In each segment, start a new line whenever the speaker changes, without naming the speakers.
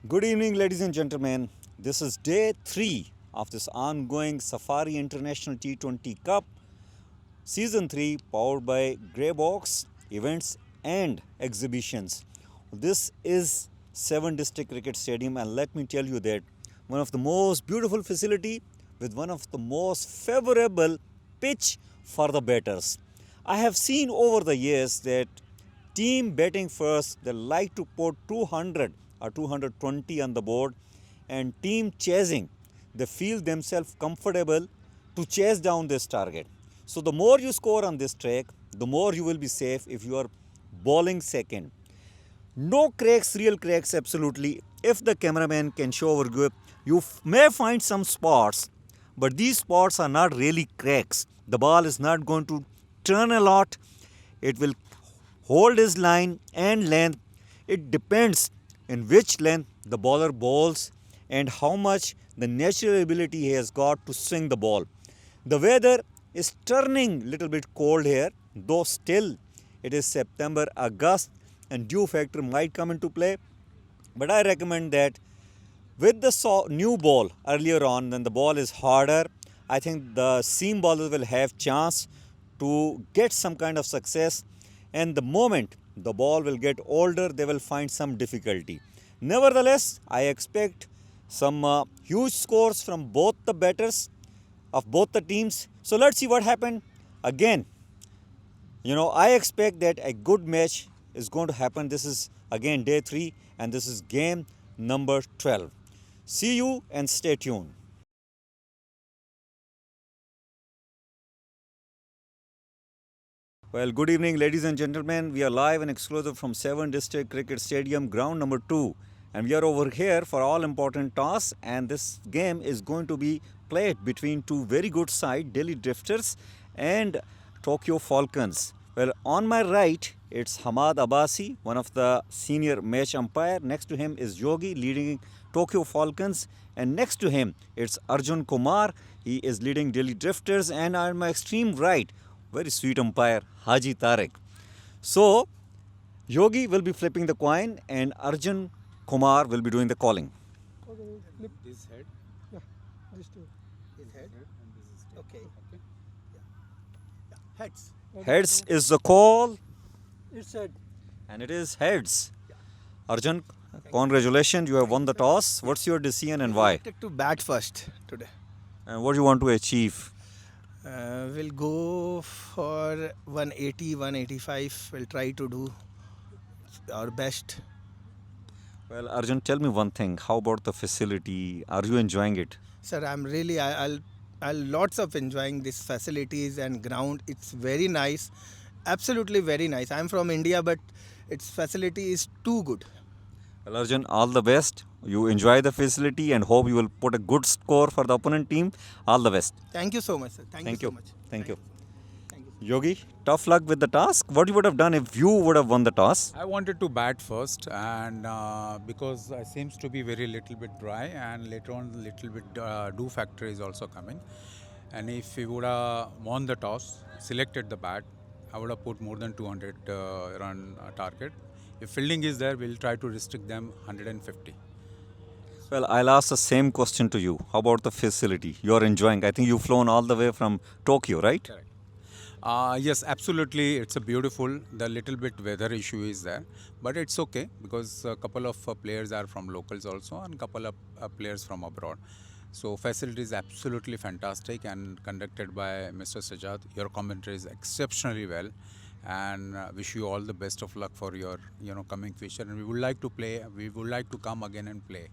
Good evening, ladies and gentlemen. This is day 3 of this ongoing Safari International T20 Cup, Season 3, powered by Greybox Events and Exhibitions. This is 7 District Cricket Stadium, and let me tell you that one of the most beautiful facility with one of the most favorable pitch for the batters. I have seen over the years that team batting first, they like to put 200 or 220 on the board, and team chasing, they feel themselves comfortable to chase down this target. So the more you score on this track, the more you will be safe if you are bowling second. No cracks, real cracks, absolutely. If the cameraman can show over you may find some spots, but these spots are not really cracks. The ball is not going to turn a lot. It will hold his line and length. It depends in which length the bowler bowls and how much the natural ability he has got to swing the ball. The weather is turning little bit cold here, though still it is September, August, and dew factor might come into play. But I recommend that with the new ball earlier on, when the ball is harder, I think the seam bowlers will have chance to get some kind of success. And the moment the ball will get older, they will find some difficulty. Nevertheless, I expect some huge scores from both the batters of both the teams. So let's see what happened. Again, I expect that a good match is going to happen. This is again day 3 and this is game number 12. See you and stay tuned. Well, good evening, ladies and gentlemen. We are live and exclusive from 7 District Cricket Stadium, ground number 2. And we are over here for all important toss. And this game is going to be played between two very good side, Delhi Drifters and Tokyo Falcons. Well, on my right, it's Hamad Abbasi, one of the senior match umpire. Next to him is Yogi, leading Tokyo Falcons. And next to him, it's Arjun Kumar. He is leading Delhi Drifters. And on my extreme right, very sweet umpire, Haji Tarek. So, Yogi will be flipping the coin and Arjun Kumar will be doing the calling.
Okay, flip.
This head,
Yeah, this two.
this head, and this is tail.
Okay.
Okay.
Heads.
Heads is the call
It's said.
and it is heads. Arjun, congratulations, you have won the toss. What's your decision and why?
Wanted to bat first today.
And what do you want to achieve?
We'll go for 180, 185. We'll try to do our best.
Well, Arjun, tell me one thing. How about the facility? Are you enjoying it?
Sir, I'm really, I'll lots of enjoying these facilities and ground. It's very nice. Absolutely very nice. I'm from India, but its facility is too good.
Well, Arjun, all the best. You enjoy the facility and hope you will put a good score for the opponent team. All the best.
Thank you so much, sir. Thank
Thank
you
you.
so much.
Thank you.
Thank you.
Yogi, tough luck with the task. What you would have done if you would have won the toss?
I wanted to bat first, and because it seems to be very little bit dry, and later on little bit dew factor is also coming. And if we would have won the toss, selected the bat, I would have put more than 200 run target. If fielding is there, we'll try to restrict them 150.
Well, I'll ask the same question to you. How about the facility? You're enjoying. I think you've flown all the way from Tokyo, right?
Correct. Yes, absolutely. It's a beautiful. The little bit weather issue is there, but it's okay because a couple of players are from locals also, and couple of players from abroad. So facility is absolutely fantastic and conducted by Mr. Sajad. Your commentary is exceptionally well, and wish you all the best of luck for your coming future. And we would like to play. We would like to come again and play.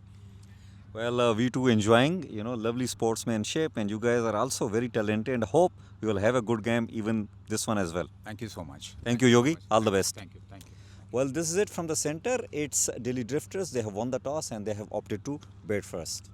Well, we too enjoying, lovely sportsmanship, and you guys are also very talented. And hope we will have a good game, even this one as well.
Thank you so much.
Thank you, Yogi. All the best.
Thank you. Thank you.
Well, this is it from the center. It's Delhi Drifters. They have won the toss and they have opted to bat first.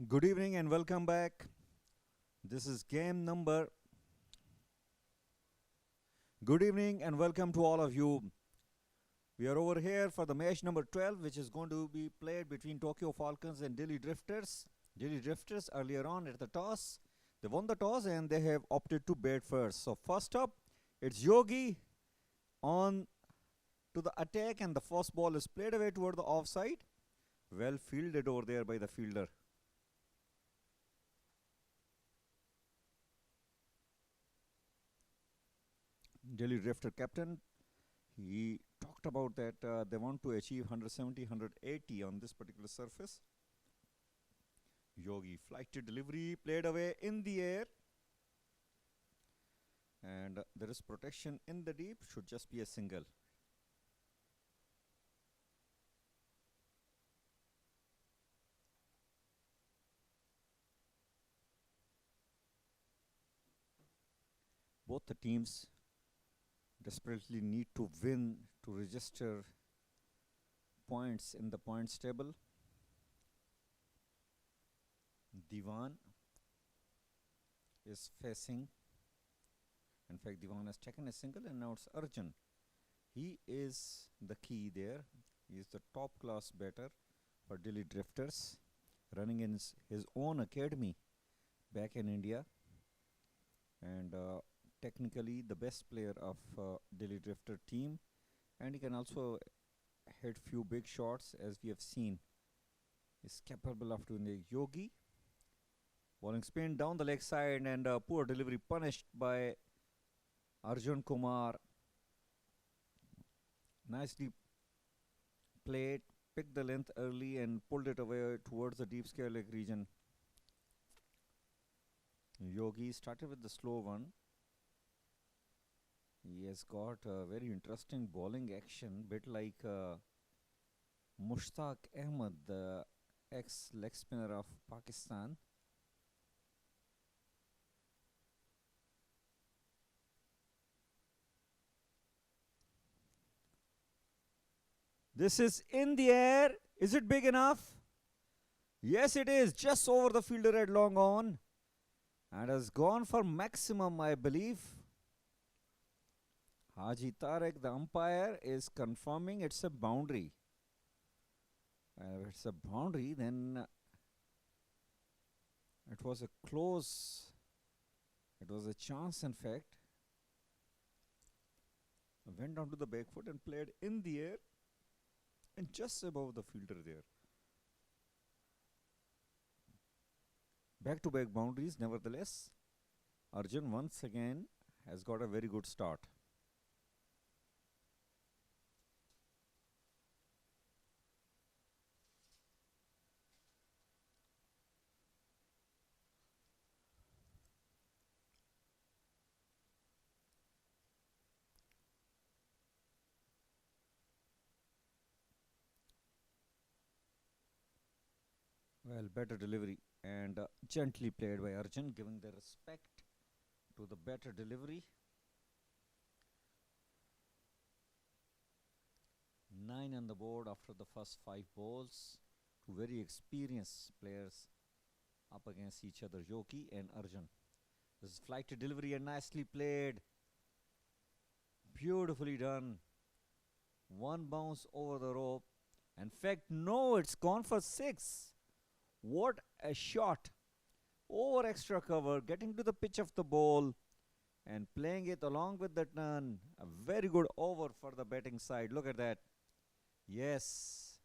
Good evening and welcome back. This is game number. Good evening and welcome to all of you. We are over here for the match number 12, which is going to be played between Tokyo Falcons and Delhi Drifters. Delhi Drifters earlier on at the toss, they won the toss and they have opted to bat first. So first up, it's Yogi on to the attack, and the first ball is played away toward the offside. Well fielded over there by the fielder. Delhi Drifter captain, he talked about that they want to achieve 170, 180 on this particular surface. Yogi flighted delivery, played away in the air. And there is protection in the deep, should just be a single. Both the teams desperately need to win to register points in the points table. Diwan is facing. In fact, Diwan has taken a single and now it's Arjun. He is the key there. He is the top class batter for Delhi Drifters, running in his own academy back in India. And technically the best player of Delhi Drifter team, and he can also hit few big shots, as we have seen. Is capable of doing the Yogi. Bowling spin down the leg side, and poor delivery punished by Arjun Kumar. Nicely played, picked the length early and pulled it away towards the deep square leg region. Yogi started with the slow one. He has got a very interesting bowling action, bit like Mushtaq Ahmed, the ex-leg spinner of Pakistan. This is in the air. Is it big enough? Yes, it is. Just over the fielder at long on. And has gone for maximum, I believe. Haji Tarek, the umpire, is confirming it's a boundary. If it's a boundary, then it was a close. It was a chance, in fact. Went down to the back foot and played in the air and just above the fielder there. Back-to-back boundaries, nevertheless. Arjun once again has got a very good start. Well, better delivery and gently played by Arjun, giving the respect to the better delivery. 9 on the board after the first 5 balls. Two very experienced players up against each other, Yogi and Arjun. This is flighted delivery and nicely played. Beautifully done. One bounce over the rope. In fact, no, it's gone for 6. What a shot. Over extra cover, getting to the pitch of the ball and playing it along with the turn. A very good over for the batting side. Look at that. Yes.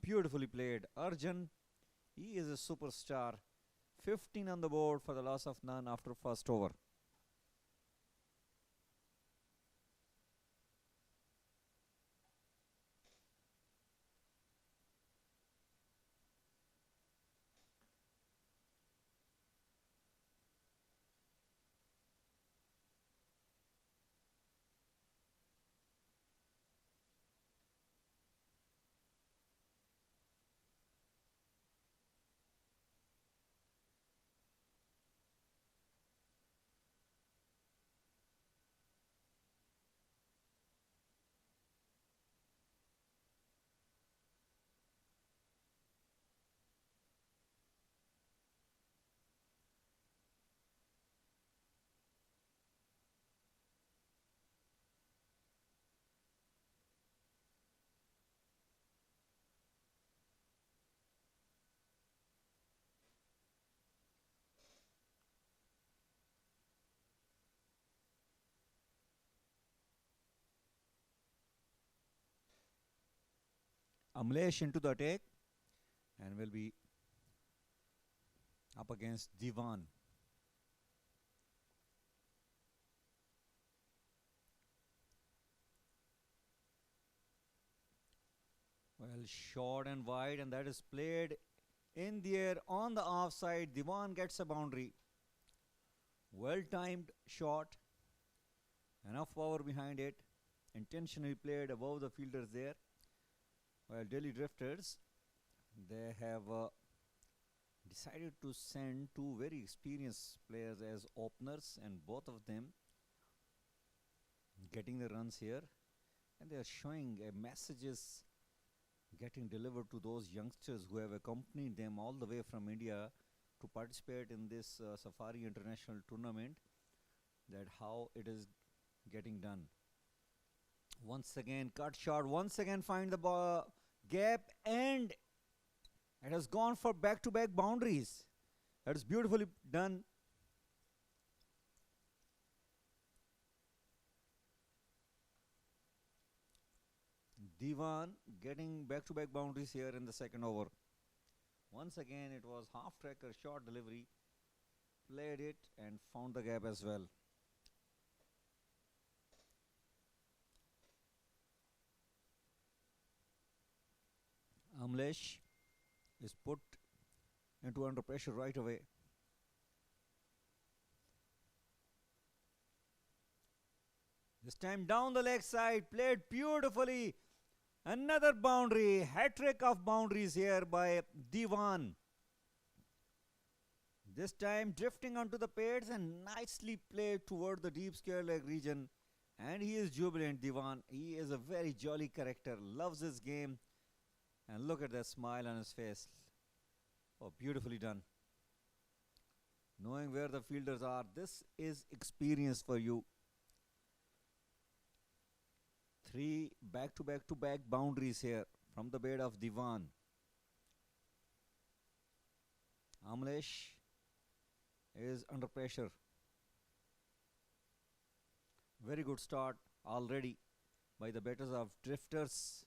Beautifully played. Arjun, he is a superstar. 15 on the board for the loss of none after first over. Amlesh into the attack and will be up against Divan. Well, short and wide, and that is played in the air on the offside. Divan gets a boundary. Well timed shot, enough power behind it, intentionally played above the fielders there. Well, Delhi Drifters, they have decided to send two very experienced players as openers, and both of them getting the runs here, and they are showing messages getting delivered to those youngsters who have accompanied them all the way from India to participate in this Safari International Tournament, that how it is getting done. Once again, cut shot, once again find the gap, and it has gone for back-to-back boundaries. That is beautifully done. Divan getting back-to-back boundaries here in the second over. Once again, it was half-tracker, short delivery, played it and found the gap as well. Amlesh is put into under pressure right away. This time down the leg side, played beautifully. Another boundary, hat-trick of boundaries here by Divan. This time drifting onto the pads and nicely played toward the deep square leg region. And he is jubilant, Divan. He is a very jolly character, loves his game. And look at that smile on his face. Oh, beautifully done. Knowing where the fielders are, this is experience for you. 3 back-to-back-to-back boundaries here from the bed of Divan. Amlesh is under pressure. Very good start already by the batters of Drifters.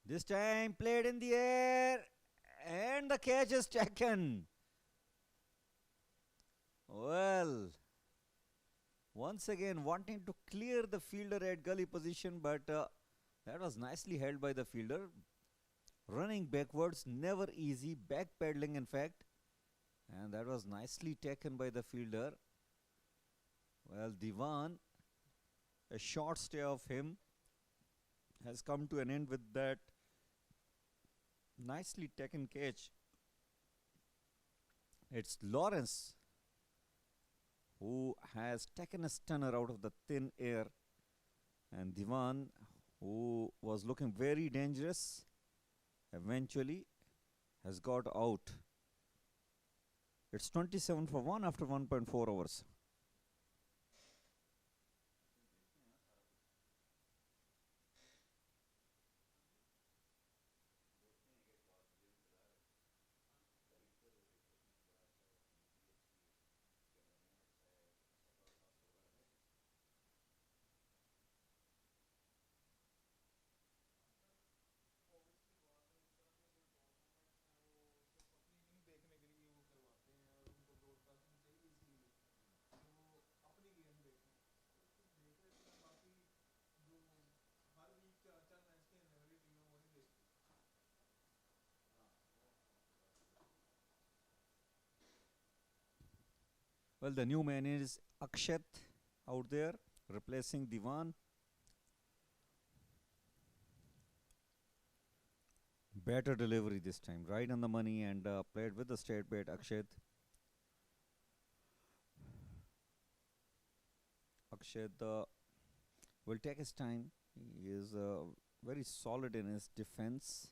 This time played in the air and the catch is taken. Well, once again wanting to clear the fielder at gully position, but that was nicely held by the fielder. Running backwards, never easy, back pedaling in fact, and that was nicely taken by the fielder. Well, Divan, a short stay of him has come to an end with that nicely taken catch. It's Lawrence who has taken a stunner out of the thin air, and Divan, who was looking very dangerous, eventually has got out. It's 27 for 1 after 1.4 overs. Well, the new man is Akshat out there, replacing Divan. Better delivery this time, right on the money, and played with the straight bat, Akshat. Akshat will take his time. He is very solid in his defense.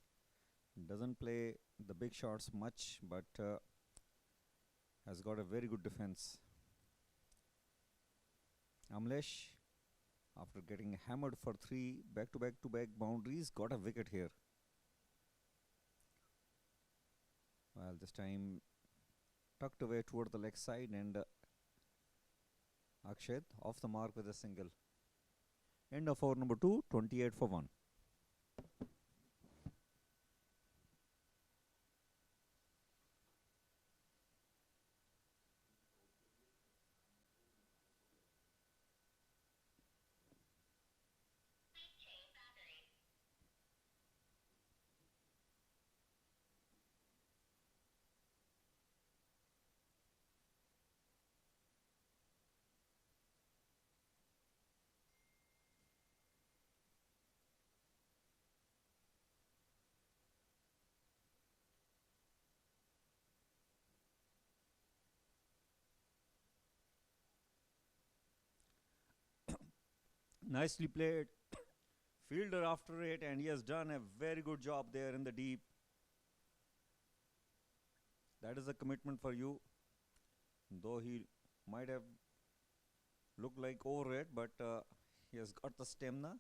Doesn't play the big shots much, but has got a very good defense. Amlesh, after getting hammered for 3 back-to-back-to-back boundaries, got a wicket here. Well, this time tucked away toward the leg side, and Akshat off the mark with a single. End of over number 2, 28 for 1. Nicely played. Fielder after it, and he has done a very good job there in the deep. That is a commitment for you. Though he might have looked like over it, but he has got the stamina.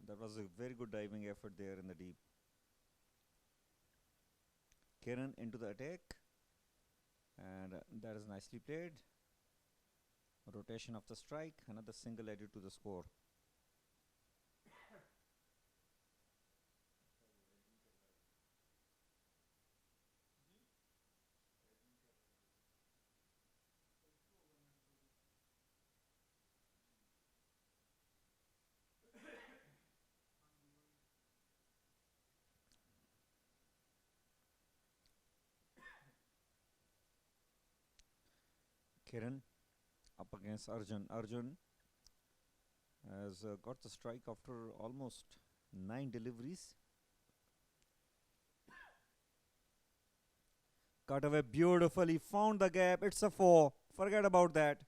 That was a very good diving effort there in the deep. Kiran into the attack, and that is nicely played. Rotation of the strike, another single added to the score. Kiran up against Arjun. Arjun has got the strike after almost 9 deliveries. Cut away beautifully, found the gap. It's a 4. Forget about that.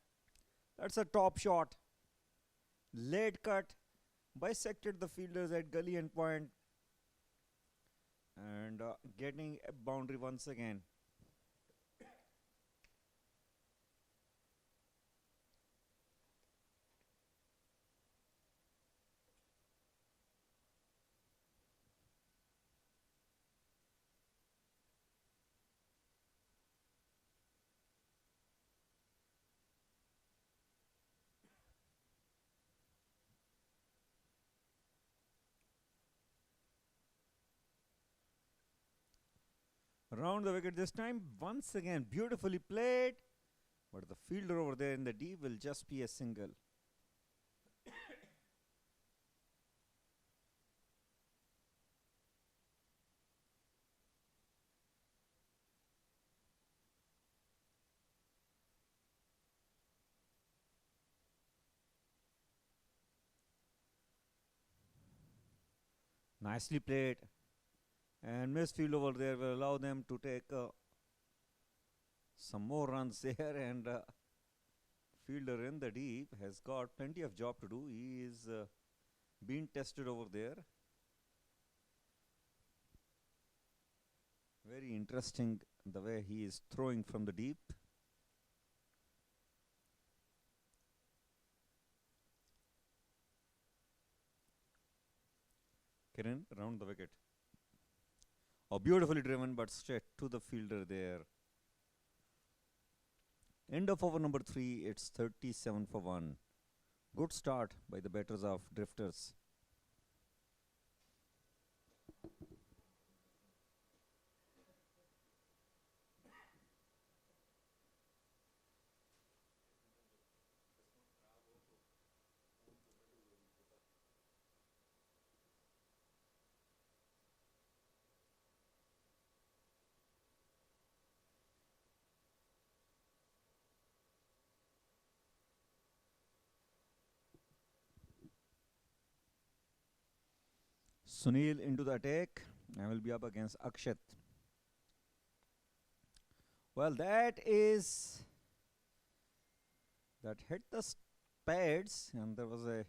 That's a top shot. Late cut, bisected the fielders at gully and point, and getting a boundary once again. Round the wicket this time, once again beautifully played, but the fielder over there in the deep will just be a single. Nicely played, and misfield over there will allow them to take some more runs there, and fielder in the deep has got plenty of job to do. He is being tested over there. Very interesting the way he is throwing from the deep. Kiran round the wicket. Oh, beautifully driven, but straight to the fielder there. End of over number 3. It's 37 for 1. Good start by the batters of Drifters. Sunil into the attack and will be up against Akshat. Well, that hit the pads, and there was a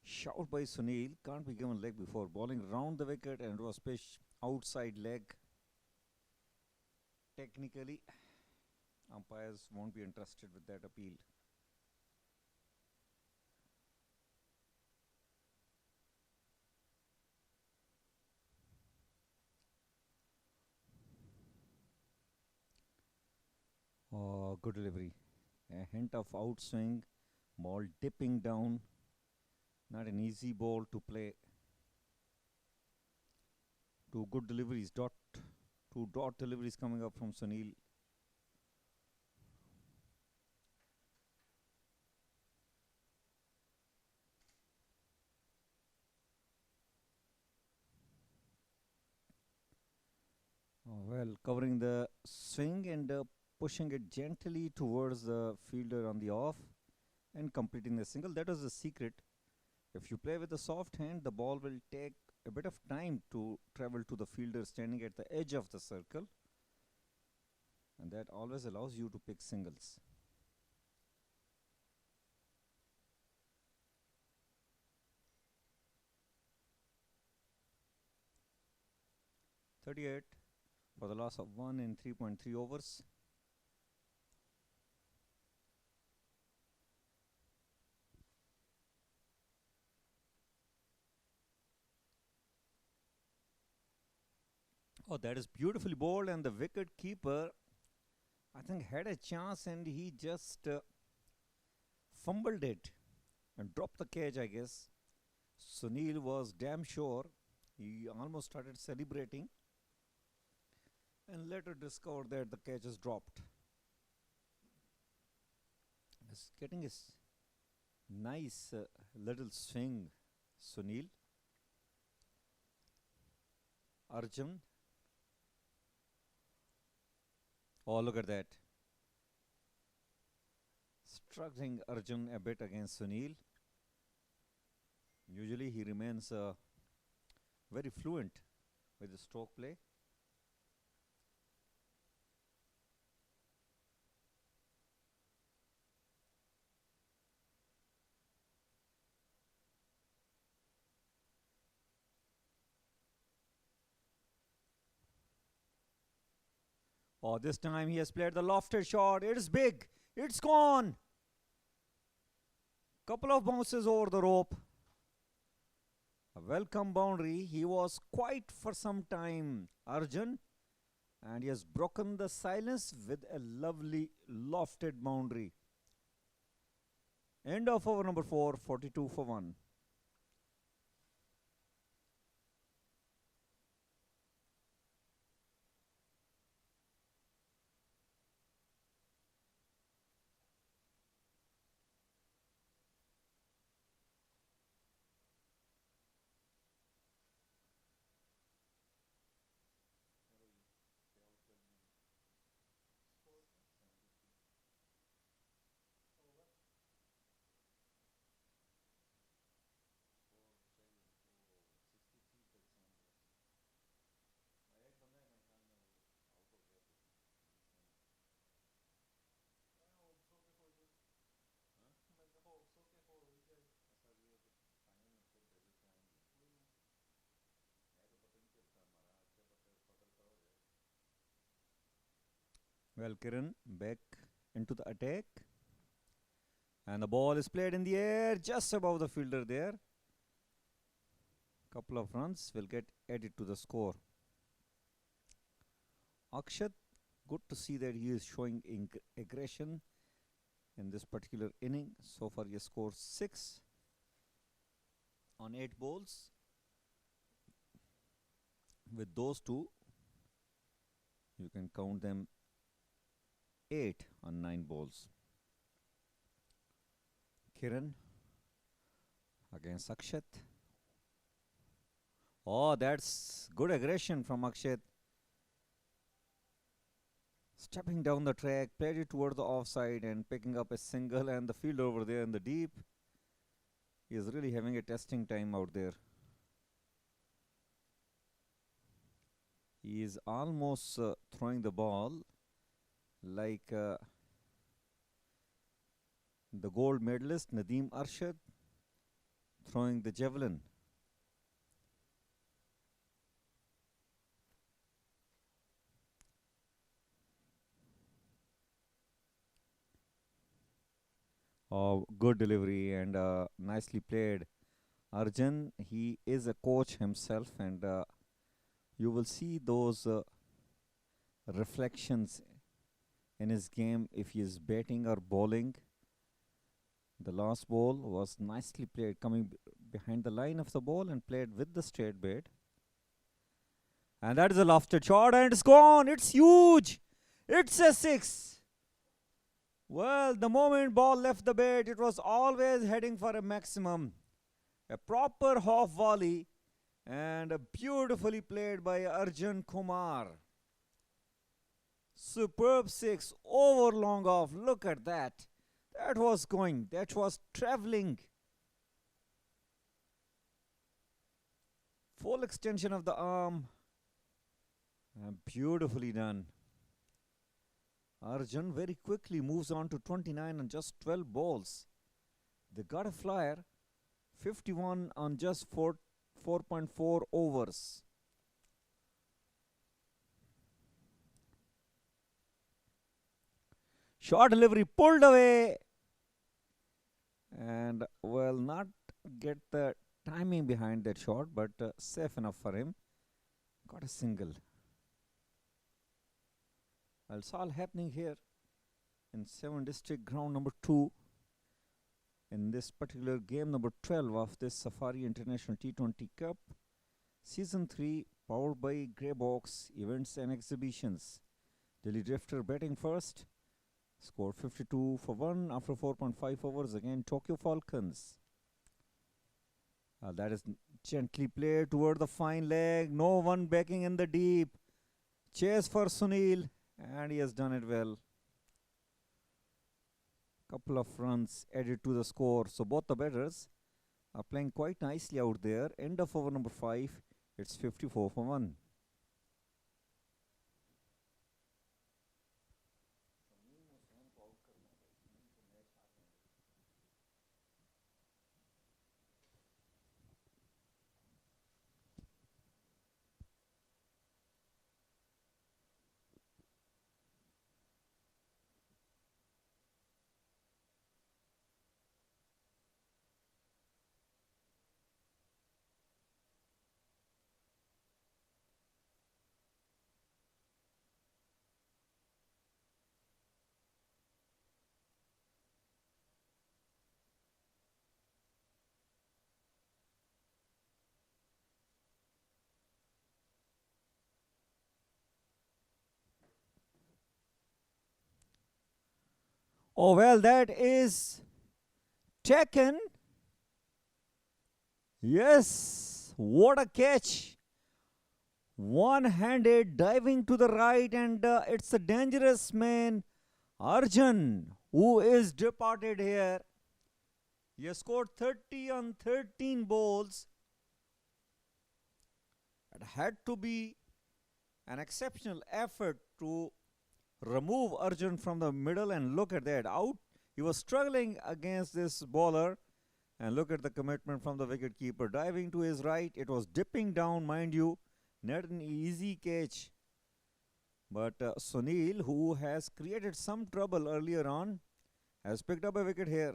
shout by Sunil. Can't be given leg before bowling round the wicket, and it was pitched outside leg. Technically, umpires won't be interested with that appeal. Oh, good delivery. A hint of outswing, ball dipping down. Not an easy ball to play. Two good deliveries, two dot deliveries coming up from Sunil. Oh, well, covering the swing and pushing it gently towards the fielder on the off and completing the single. That was the secret. If you play with a soft hand, the ball will take a bit of time to travel to the fielder standing at the edge of the circle, and that always allows you to pick singles. 38 for the loss of 1 in 3.3 overs. Oh, that is beautifully bowled, and the wicket keeper, I think, had a chance and he just fumbled it and dropped the catch, I guess. Sunil was damn sure. He almost started celebrating and later discovered that the catch is dropped. He's getting his nice little swing, Sunil. Arjun. Oh, look at that. Struggling Arjun a bit against Sunil. Usually he remains very fluent with the stroke play. Oh, this time he has played the lofted shot. It is big. It's gone. Couple of bounces over the rope. A welcome boundary. He was quiet for some time, Arjun. And he has broken the silence with a lovely lofted boundary. End of over number 4, 42 for 1. Well, Kiran back into the attack. And the ball is played in the air just above the fielder there. Couple of runs will get added to the score. Akshat, good to see that he is showing aggression in this particular inning. So far he has scored 6 on 8 balls. With those two, you can count them 8 on 9 balls. Kiran against Akshat. Oh, that's good aggression from Akshat. Stepping down the track, played it toward the offside and picking up a single, and the field over there in the deep. He is really having a testing time out there. He is almost throwing the ball like the gold medalist Nadeem Arshad throwing the javelin. Oh, good delivery and nicely played. Arjun, he is a coach himself, and you will see those reflections in his game if he is batting or bowling. The last ball was nicely played, coming behind the line of the ball and played with the straight bat. And that is a lofted shot, and it's gone. It's huge. It's a 6. Well, the moment ball left the bat, it was always heading for a maximum. A proper half volley and beautifully played by Arjun Kumar. Superb 6 over long off. Look at that. That was going. That was traveling. Full extension of the arm. And beautifully done. Arjun very quickly moves on to 29 on just 12 balls. They got a flyer. 51 on just 4.4 overs. Short delivery pulled away. And well, not get the timing behind that shot, but safe enough for him. Got a single. Well, it's all happening here in 7 District Ground number 2 in this particular game number 12 of this Safari International T20 Cup. Season 3 powered by Grey Box Events and Exhibitions. Delhi Drifter batting first. Scored 52 for 1 after 4.5 overs against Tokyo Falcons. That is gently played toward the fine leg. No one backing in the deep. Chase for Sunil, and he has done it well. Couple of runs added to the score. So both the batters are playing quite nicely out there. End of over number 5. It's 54 for 1. Oh well, that is taken. Yes, what a catch. One-handed diving to the right, and it's a dangerous man, Arjun, who is departed here. He has scored 30 on 13 balls. It had to be an exceptional effort to remove Arjun from the middle, and look at that, out. He was struggling against this bowler, and look at the commitment from the wicket keeper. Diving to his right, it was dipping down, mind you, not an easy catch. But Sunil, who has created some trouble earlier on, has picked up a wicket here.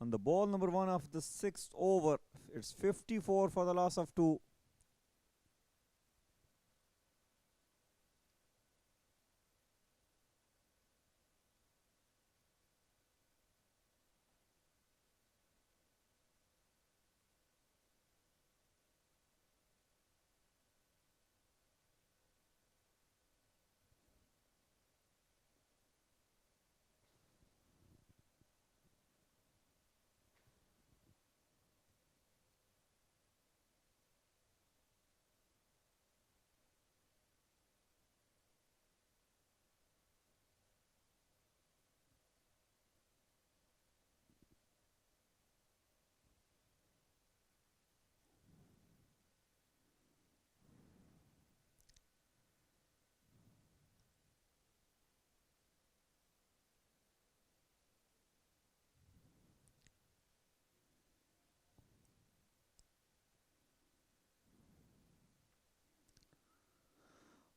On the ball number 1 of the 6th over, it's 54 for the loss of 2.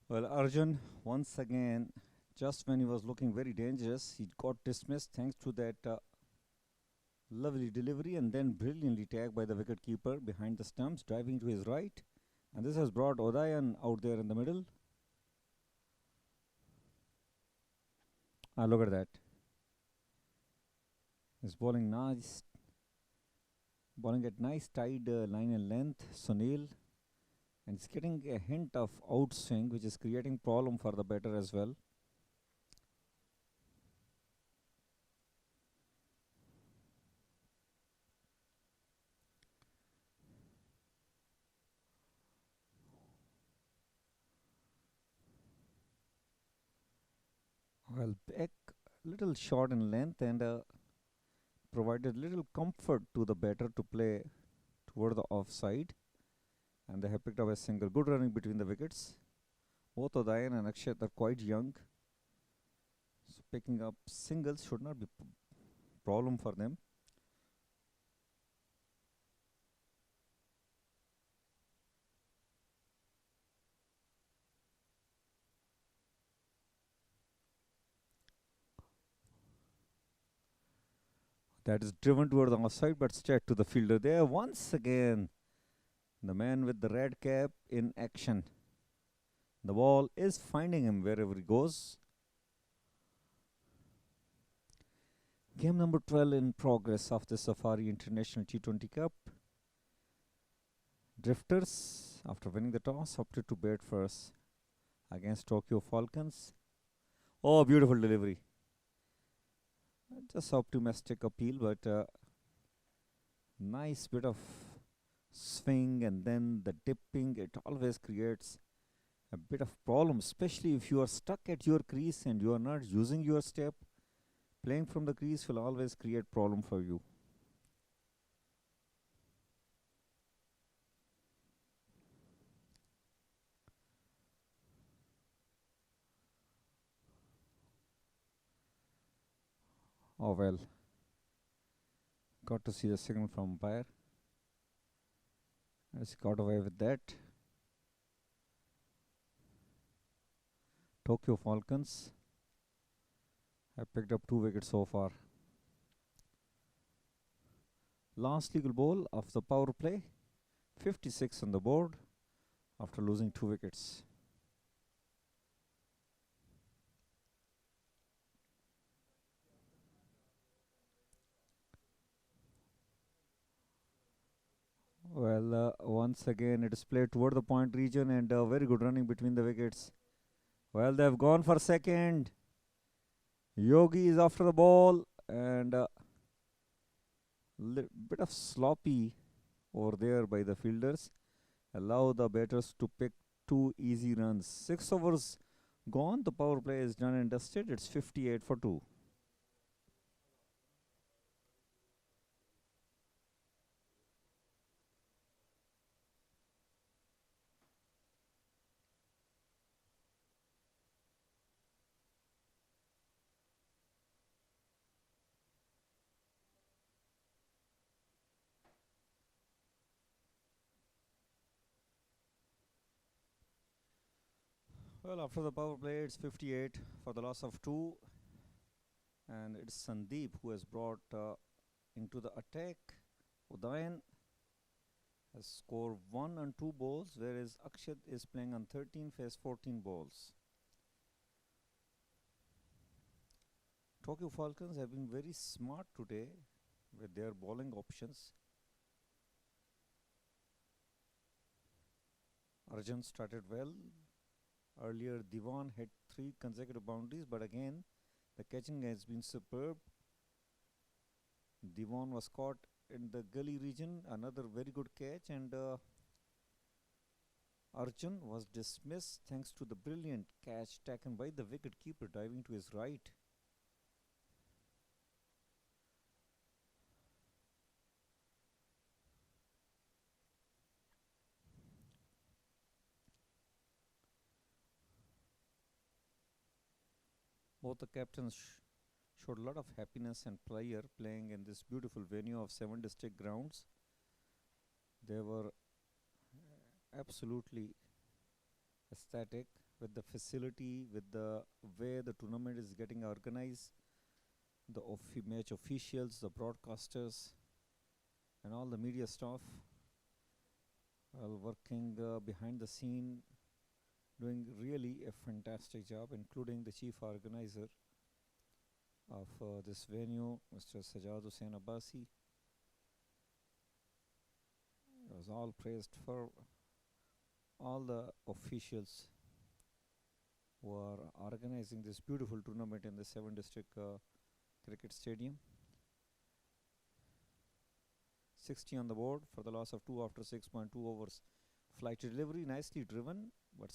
Well, Arjun, once again, just when he was looking very dangerous, he got dismissed thanks to that lovely delivery, and then brilliantly tagged by the wicketkeeper behind the stumps, driving to his right. And this has brought Udayan out there in the middle. Look at that. He's bowling nice, bowling at nice tight line and length, Sunil. And it's getting a hint of outswing, which is creating problem for the batter as well. Well, back little short in length, and provided little comfort to the batter to play toward the offside. And they have picked up a single. Good running between the wickets. Both Udayan and Akshat are quite young, so picking up singles should not be problem for them. That is driven toward the offside, but straight to the fielder there. Once again, the man with the red cap in action. The ball is finding him wherever he goes. Game number 12 in progress of the Safari International T20 Cup. Drifters, after winning the toss, opted to bat first against Tokyo Falcons. Oh, beautiful delivery. Just optimistic appeal, but nice bit of swing and then the dipping. It always creates a bit of problem, especially if you are stuck at your crease and you are not using your step. Playing from the crease will always create problem for you. Oh well. Got to see the signal from umpire. Has got away with that. Tokyo Falcons have picked up 2 wickets so far. Last legal ball of the power play. 56 on the board after losing 2 wickets. Well, once again it is played toward the point region and very good running between the wickets. Well, they have gone for second. Yogi is after the ball and bit of sloppy over there by the fielders. Allow the batters to pick 2 easy runs. 6 overs gone. The power play is done and dusted. It's 58 for 2. Well, after the power play, it's 58 for the loss of 2. And it's Sandeep who has brought into the attack. Udayan has scored 1 and 2 balls, whereas Akshat is playing on 13, face 14 balls. Tokyo Falcons have been very smart today with their bowling options. Arjun started well. Earlier, Diwan had 3 consecutive boundaries, but again, the catching has been superb. Diwan was caught in the gully region, another very good catch, and Arjun was dismissed thanks to the brilliant catch taken by the wicket keeper diving to his right. Both the captains showed a lot of happiness and pleasure playing in this beautiful venue of 7 district grounds. They were absolutely ecstatic with the facility, with the way the tournament is getting organized, the match officials, the broadcasters, and all the media staff while working behind the scene, doing really a fantastic job, including the chief organizer of this venue, Mr. Sajad Hussain Abbasi. It was all praised for all the officials who are organizing this beautiful tournament in the 7 district cricket stadium. 60 on the board for the loss of 2 after 6.2 overs. Flight delivery nicely driven, but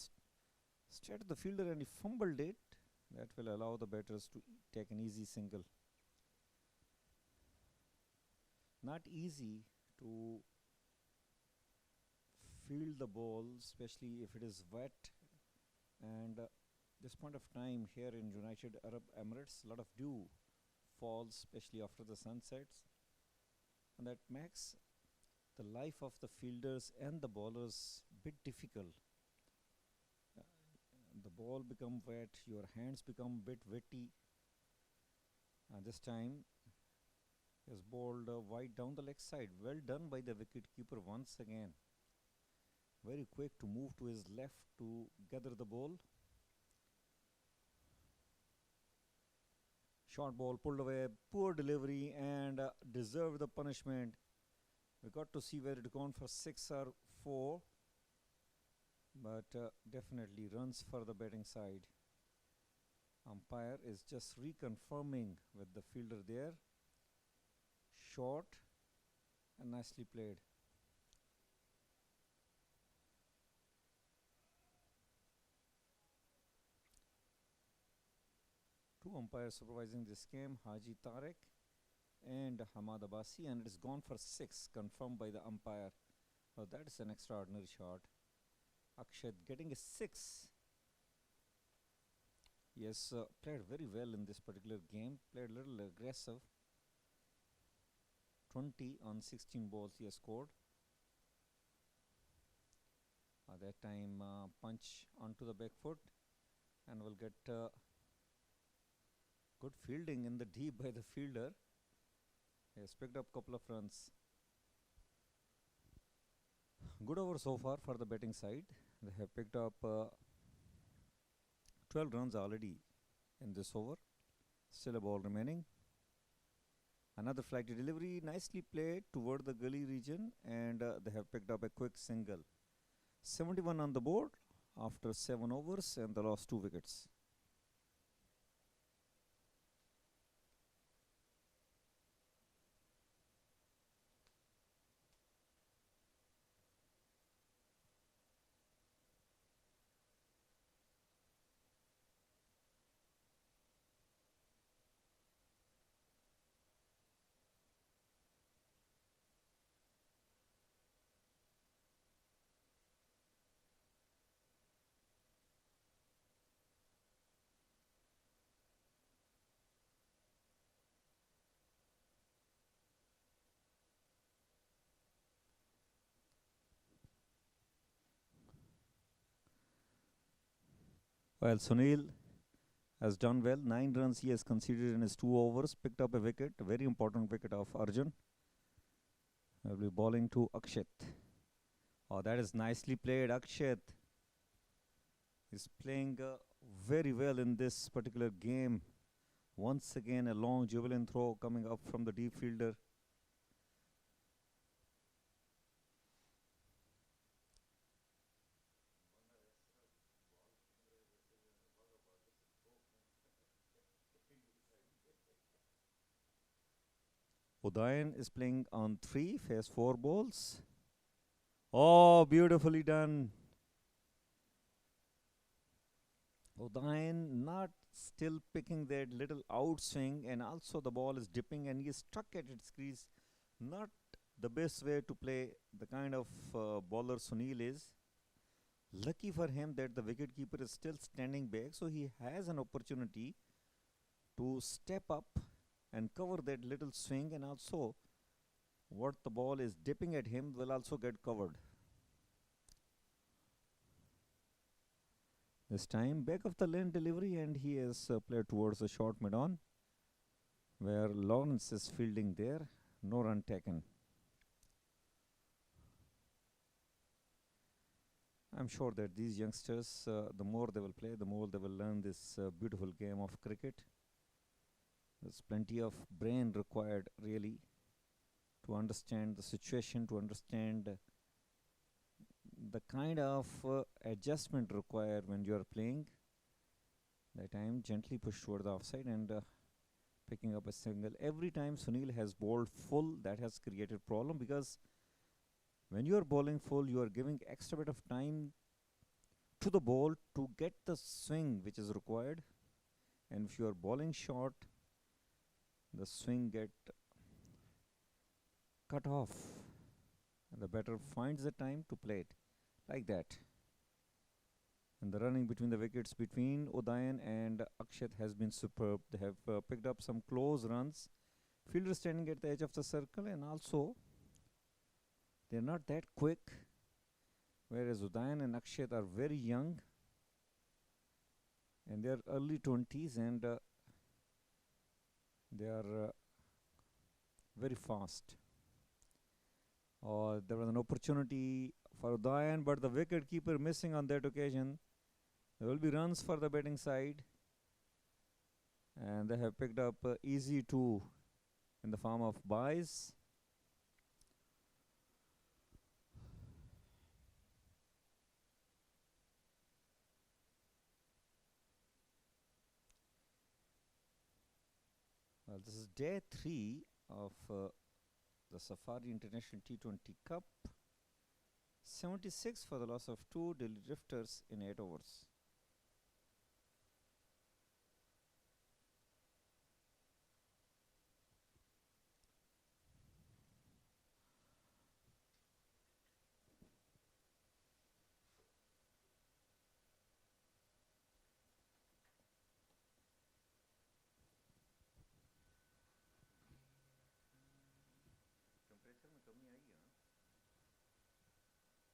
straight to the fielder and he fumbled it. That will allow the batters to take an easy single. Not easy to field the ball, especially if it is wet. And this point of time here in United Arab Emirates, a lot of dew falls, especially after the sun sets. And that makes the life of the fielders and the bowlers bit difficult. The ball become wet, your hands become bit wetty. This time He has bowled wide down the leg side. Well done by the wicket keeper once again. Very quick to move to his left to gather the ball. Short ball pulled away, poor delivery, and deserved the punishment. We got to see whether it gone for 6 or 4, but definitely runs for the batting side. Umpire is just reconfirming with the fielder there. Short and nicely played. Two umpires supervising this game, Haji Tarek and Hamad Abbasi, and it is gone for 6, confirmed by the umpire. Oh, that is an extraordinary shot. Akshat getting a 6. He has played very well in this particular game, played a little aggressive. 20 on 16 balls he has scored. At that time, punch onto the back foot, and will get good fielding in the deep by the fielder. He has picked up a couple of runs. Good over so far for the batting side. They have picked up 12 runs already in this over. Still a ball remaining. Another flighty delivery, nicely played toward the gully region, and they have picked up a quick single. 71 on the board after 7 overs, and they lost 2 wickets. Well, Sunil has done well. 9 runs he has conceded in his 2 overs. Picked up a wicket, a very important wicket of Arjun. Will be bowling to Akshat. Oh, that is nicely played. Akshat is playing very well in this particular game. Once again, a long javelin throw coming up from the deep fielder. Udayan is playing on 3, face 4 balls. Oh, beautifully done. Udayan not still picking that little outswing, and also the ball is dipping and he is stuck at its crease. Not the best way to play the kind of bowler Sunil is. Lucky for him that the wicketkeeper is still standing back, so he has an opportunity to step up and cover that little swing, and also what the ball is dipping at him will also get covered. This time back of the lane delivery, and he has played towards the short mid-on where Lawrence is fielding there. No run taken. I'm sure that these youngsters, the more they will play, the more they will learn this beautiful game of cricket. There's plenty of brain required really to understand the situation, to understand the kind of adjustment required when you are playing. That time gently pushed toward the offside and picking up a single. Every time Sunil has bowled full, that has created problem, because when you are bowling full, you are giving extra bit of time to the ball to get the swing which is required, and if you are bowling short, the swing get cut off and the batter finds the time to play it like that. And the running between the wickets between Udayan and Akshat has been superb. They have picked up some close runs. Fielder standing at the edge of the circle, and also they are not that quick, whereas Udayan and Akshat are very young and they are early 20s, and they are very fast. There was an opportunity for Udayan, but the wicket keeper missing on that occasion. There will be runs for the batting side, and they have picked up easy two in the form of buys. Well, this is day 3 of the Safari International T20 Cup. 76 for the loss of 2 Delhi Drifters in 8 overs. Temperature में कमी आई है ना,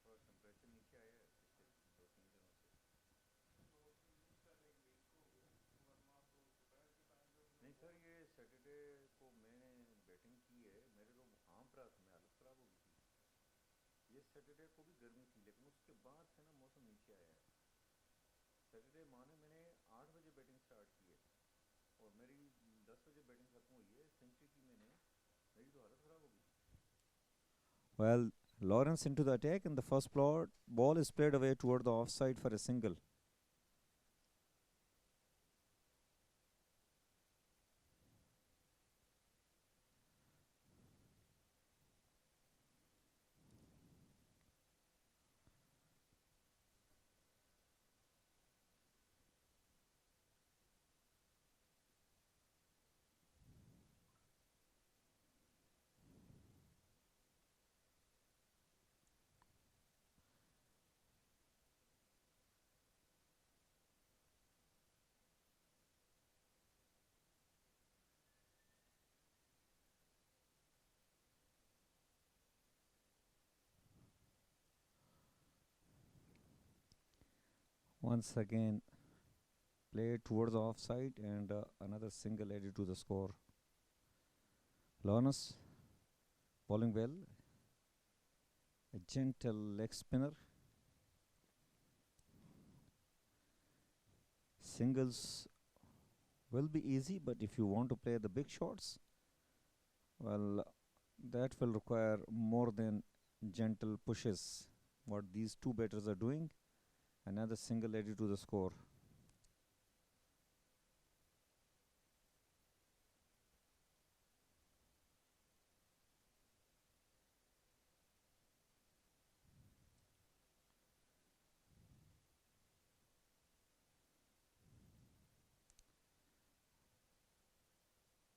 थोड़ा temperature नीचे आया है पिछले 2-3 दिनों से। नहीं सर, ये सैटरडे को मैंने बैटिंग की है, मेरे को हाँफ रहा था, मैं हालत ख़राब हो गई थी। ये सैटरडे को भी गर्मी थी, लेकिन उसके बाद से ना मौसम नीचे आया है। सैटरडे माने मैंने 8 बजे बैटिंग स्टार्ट की है और मेरी 10 बजे बैटिंग ख़त्म हुई है, सेंचुरी की मैंने, मेरी तो हालत ख़राब हो गई थी। Well, Lawrence into the attack, and the first ball is played away toward the offside for a single. Once again played towards the offside, and another single added to the score. Lawrence bowling well, a gentle leg spinner. Singles will be easy, but if you want to play the big shots, well, that will require more than gentle pushes. What these two batters are doing. Another single added to the score.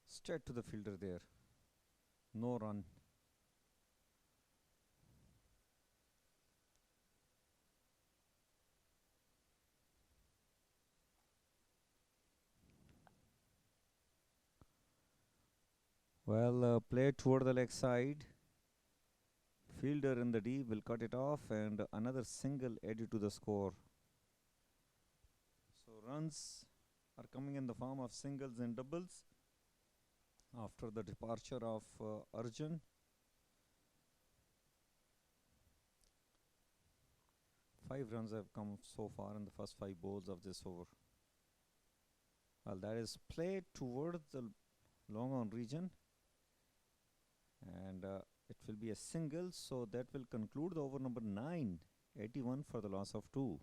Straight to the fielder there. No run. Well, played toward the leg side. Fielder in the deep will cut it off, and another single added to the score. So runs are coming in the form of singles and doubles after the departure of Arjun. Five runs have come so far in the first 5 balls of this over. Well, that is played towards the long on region, and it will be a single, so that will conclude the over number 9, 81 for the loss of 2.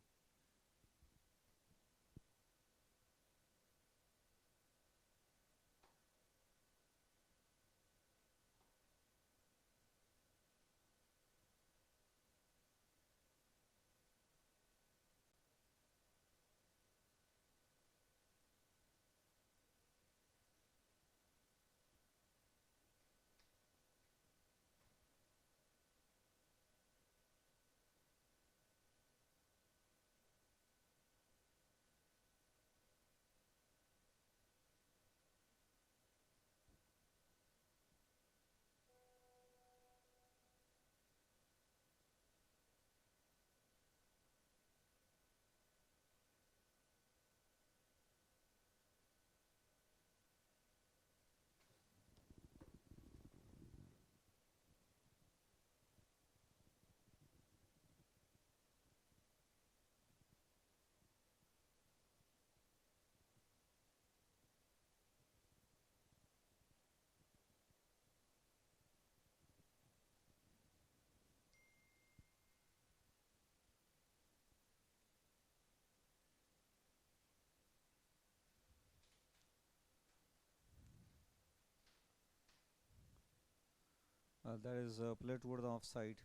That is played toward the offside.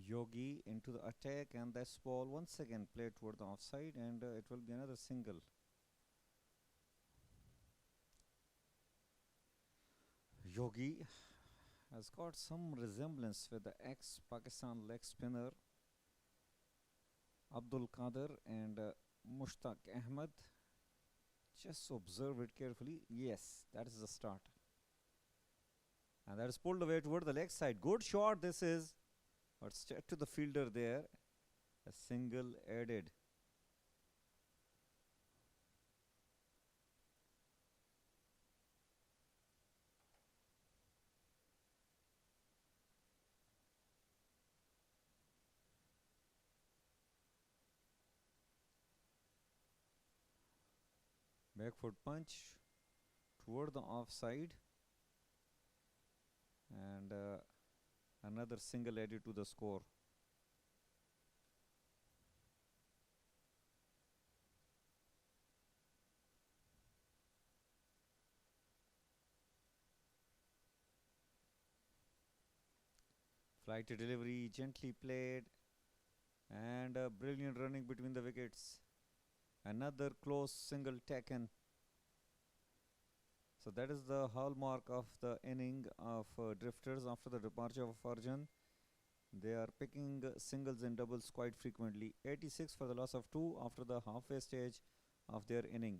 Yogi into the attack, and that's ball once again played toward the offside, and it will be another single. Yogi has got some resemblance with the ex-Pakistan leg spinner Abdul Qadir and Mushtaq Ahmed. Just observe it carefully. Yes, that is the start. And that is pulled away toward the leg side. Good shot this is. But straight to the fielder there. A single added. Back foot punch toward the offside. And another single added to the score. Flight to delivery, gently played, and brilliant running between the wickets. Another close single taken. So that is the hallmark of the inning of drifters after the departure of Arjun. They are picking singles and doubles quite frequently. 86 for the loss of 2 after the halfway stage of their inning.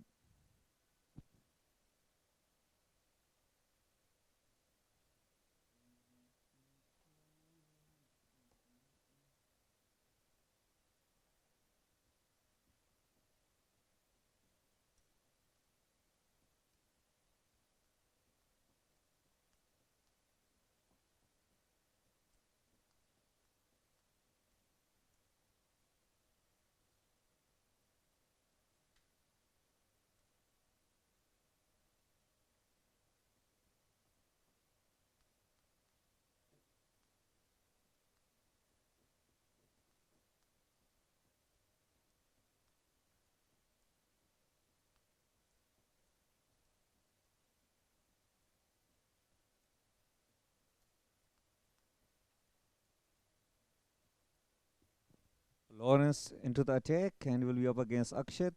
Lawrence into the attack and will be up against Akshat.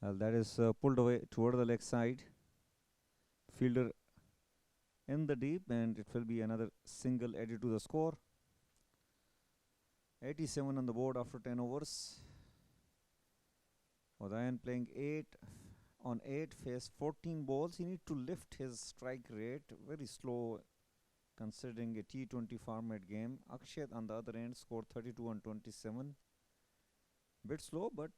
That is pulled away toward the leg side. Fielder in the deep, and it will be another single added to the score. 87 on the board after 10 overs. Udayan playing 8 on 8, face 14 balls. He need to lift his strike rate. Very slow considering a T20 format game. Akshat on the other end scored 32 on 27. Bit slow, but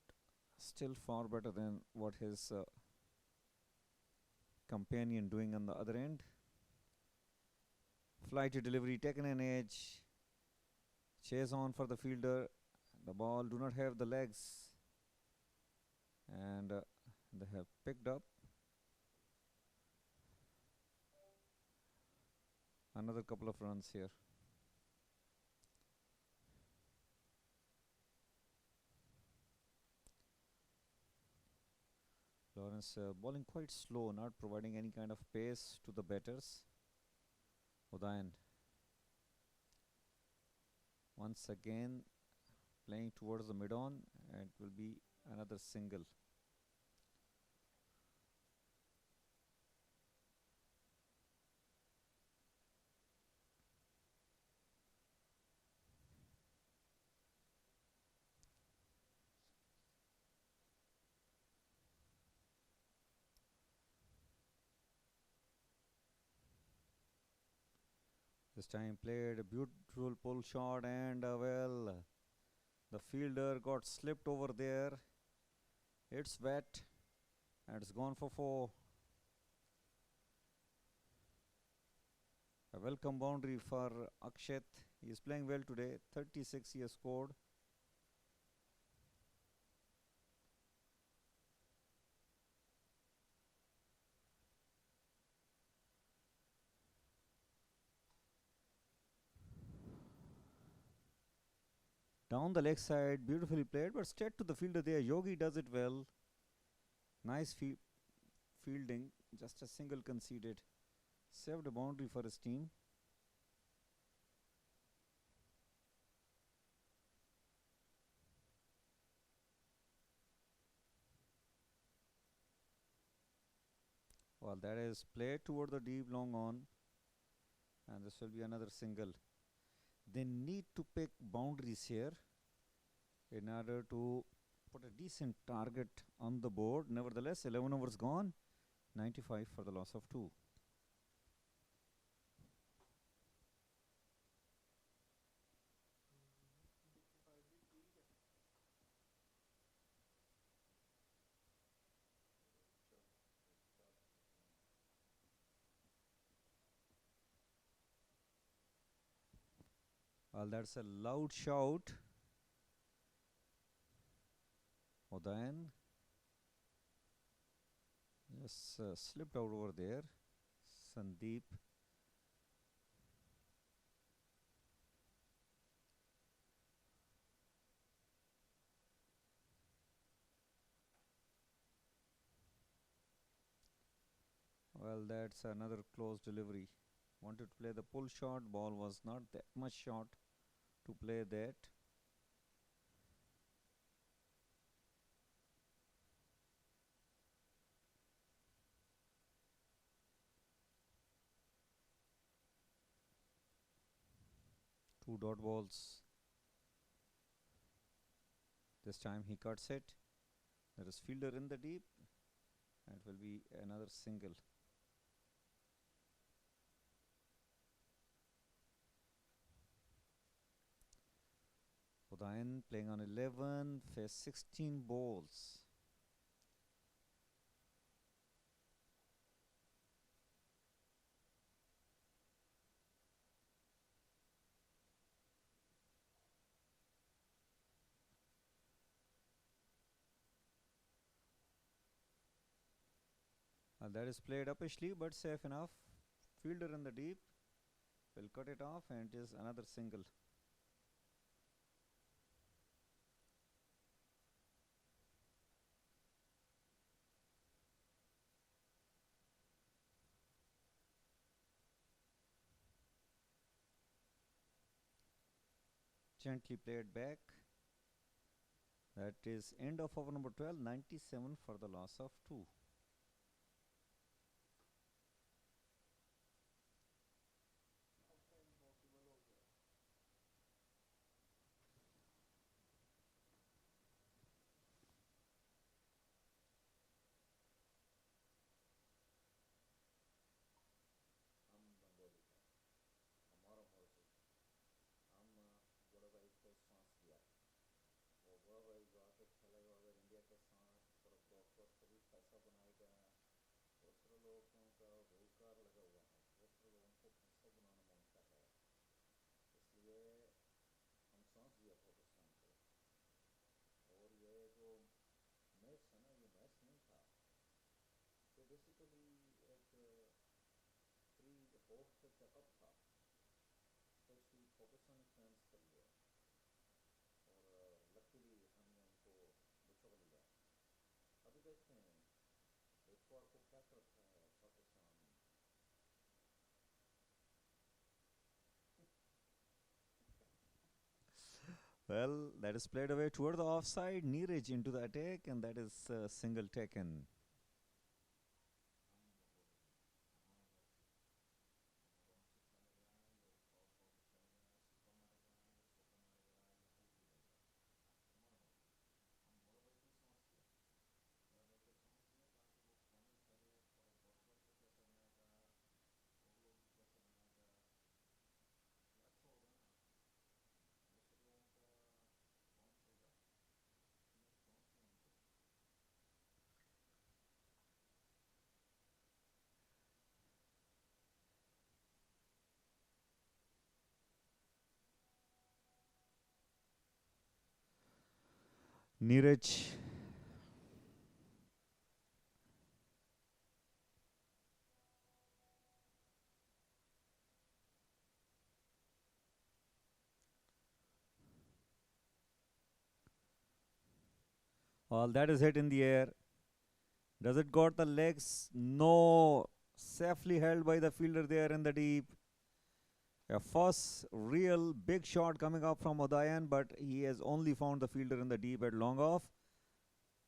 still far better than what his companion doing on the other end. Fly to delivery, taken an edge. Chase on for the fielder. The ball do not have the legs. And they have picked up another couple of runs here. Lawrence bowling quite slow, not providing any kind of pace to the batters. Udayan once again playing towards the mid-on, and it will be another single. This time played a beautiful pull shot, and well, the fielder got slipped over there. It's wet and it's gone for 4. A welcome boundary for Akshat. He is playing well today. 36 he has scored. . Down the leg side, beautifully played, but straight to the fielder there. Yogi does it well. Nice fielding. Just a single conceded. Saved a boundary for his team. Well, that is played toward the deep long on. And this will be another single. They need to pick boundaries here in order to put a decent target on the board. Nevertheless, 11 overs gone. 95 for the loss of 2. Well, that's a loud shout. Odayan just slipped out over there. Sandeep. Well, that's another close delivery. Wanted to play the pull shot. Ball was not that much short to play that. Two dot balls. This time he cuts it. There is fielder in the deep. And it will be another single. Udayan playing on 11, faced 16 balls. That is played uppishly but safe enough. Fielder in the deep will cut it off and it is another single. Gently played back. That is end of over number 12, 97 for the loss of 2. Well, that is played away toward the offside. Neeraj into the attack, and that is single taken. Neeraj. Well, that is hit in the air. Does it got the legs? No. Safely held by the fielder there in the deep. A first real big shot coming up from Udayan, but he has only found the fielder in the deep at long off.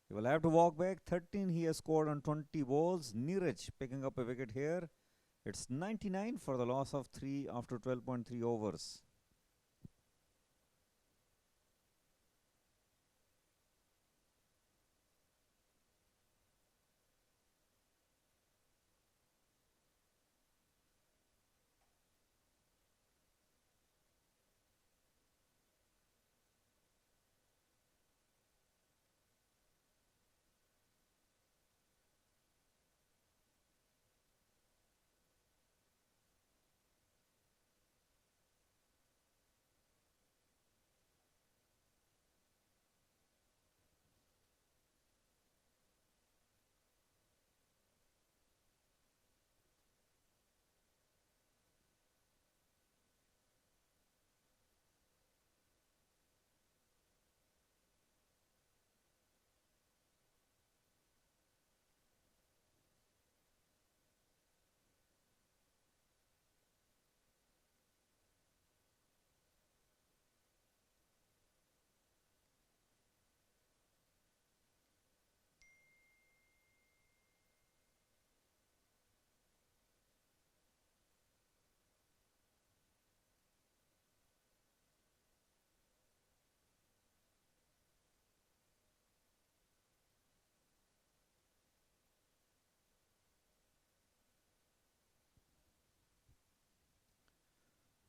He will have to walk back. 13 he has scored on 20 balls. Neeraj picking up a wicket here. It's 99 for the loss of 3 after 12.3 overs.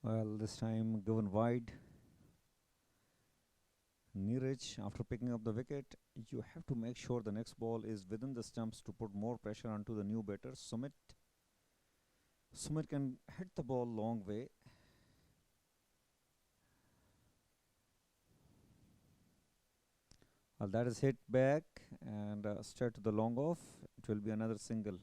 Well, this time given wide. Neeraj, after picking up the wicket, you have to make sure the next ball is within the stumps to put more pressure onto the new batter, Sumit. Sumit can hit the ball long way. Well, that is hit back and straight to the long off. It will be another single.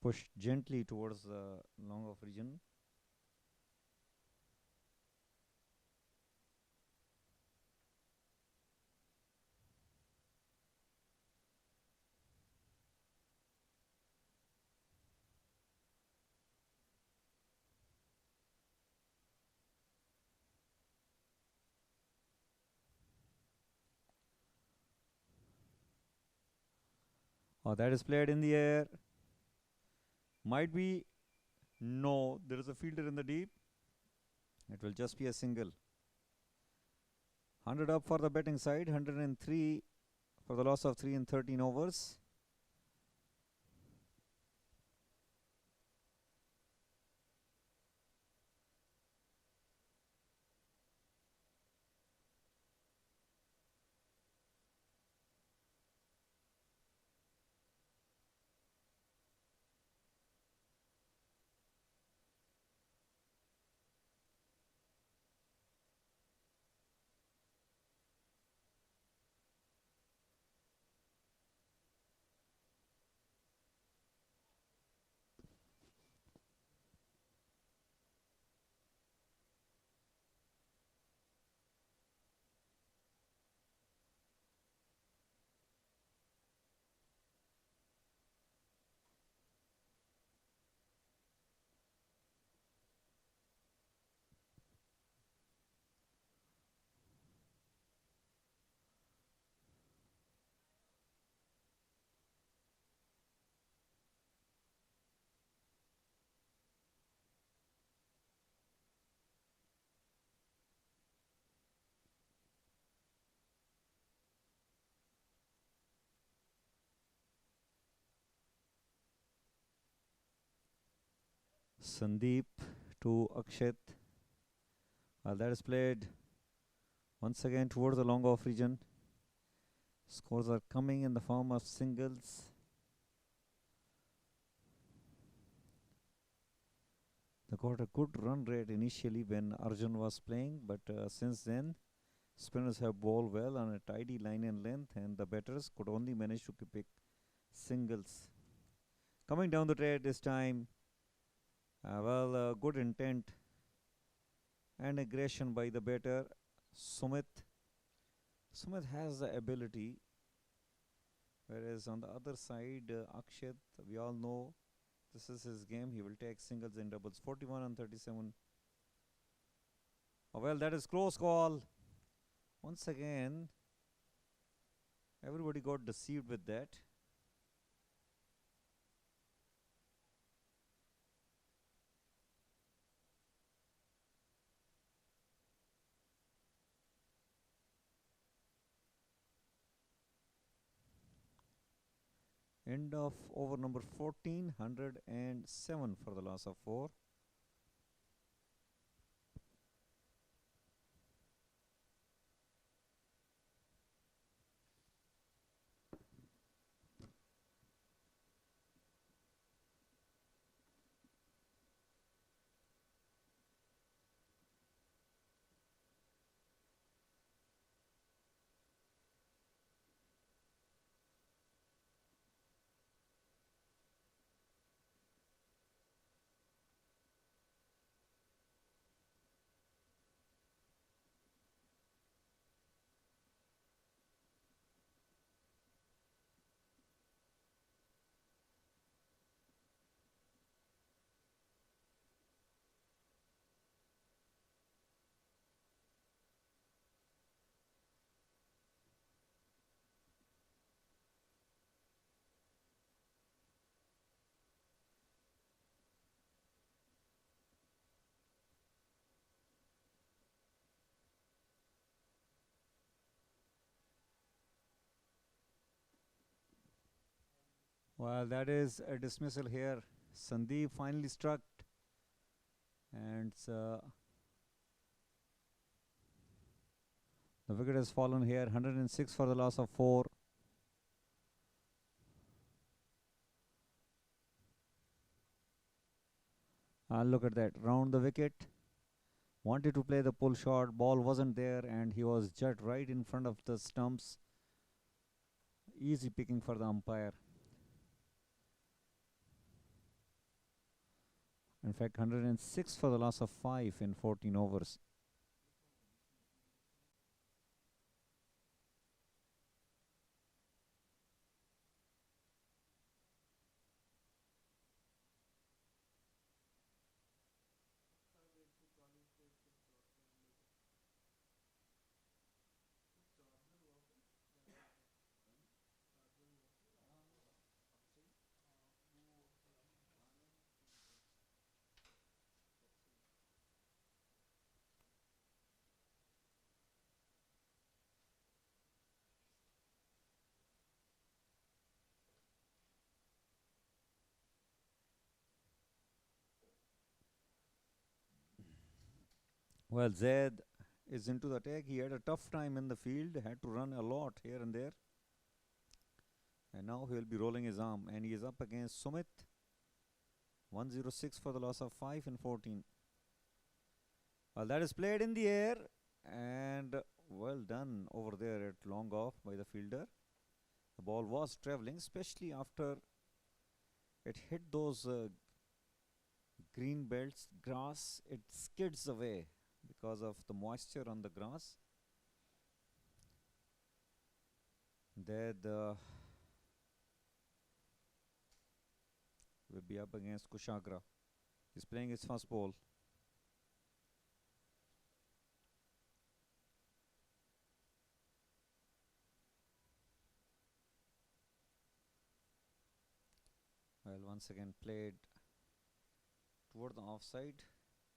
Push gently towards the long off region. Oh, that is played in the air. Might be. No, there is a fielder in the deep. It will just be a single. 100 up for the betting side, 103 for the loss of 3 in 13 overs. Sandeep to Akshat. That is played once again towards the long off region. Scores are coming in the form of singles. They got a good run rate initially when Arjun was playing, but since then, spinners have bowled well on a tidy line and length, and the batters could only manage to pick singles. Coming down the track this time, good intent and aggression by the batter, Sumit. Sumit has the ability, whereas on the other side, Akshat, we all know this is his game. He will take singles and doubles. 41 and 37. Oh, well, that is close call. Once again, everybody got deceived with that. End of over number 1407 for the loss of 4. Well, that is a dismissal here. Sandeep finally struck, and the wicket has fallen here. 106 for the loss of 4. Look at that. Round the wicket. Wanted to play the pull shot. Ball wasn't there, and he was jet right in front of the stumps. Easy picking for the umpire. In fact, 106 for the loss of 5 in 14 overs. Well, Zaid is into the attack. He had a tough time in the field, had to run a lot here and there. And now he will be rolling his arm, and he is up against Sumit. 106 for the loss of 5 in 14. Well, that is played in the air, and well done over there at long off by the fielder. The ball was traveling, especially after it hit those green belts, grass. It skids away because of the moisture on the grass. There the will be up against Kushagra. He's playing his first ball. Well, once again played toward the offside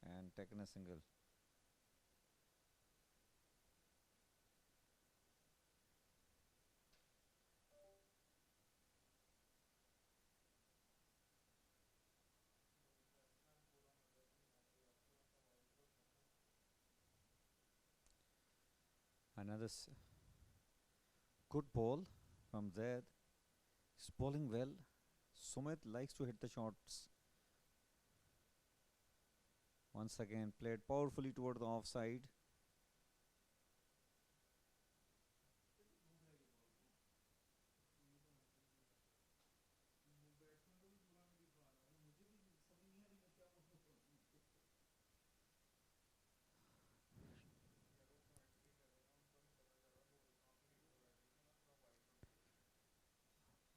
and taken a single. Another good ball from Zaid. He's bowling well. Sumit likes to hit the shots. Once again played powerfully toward the offside.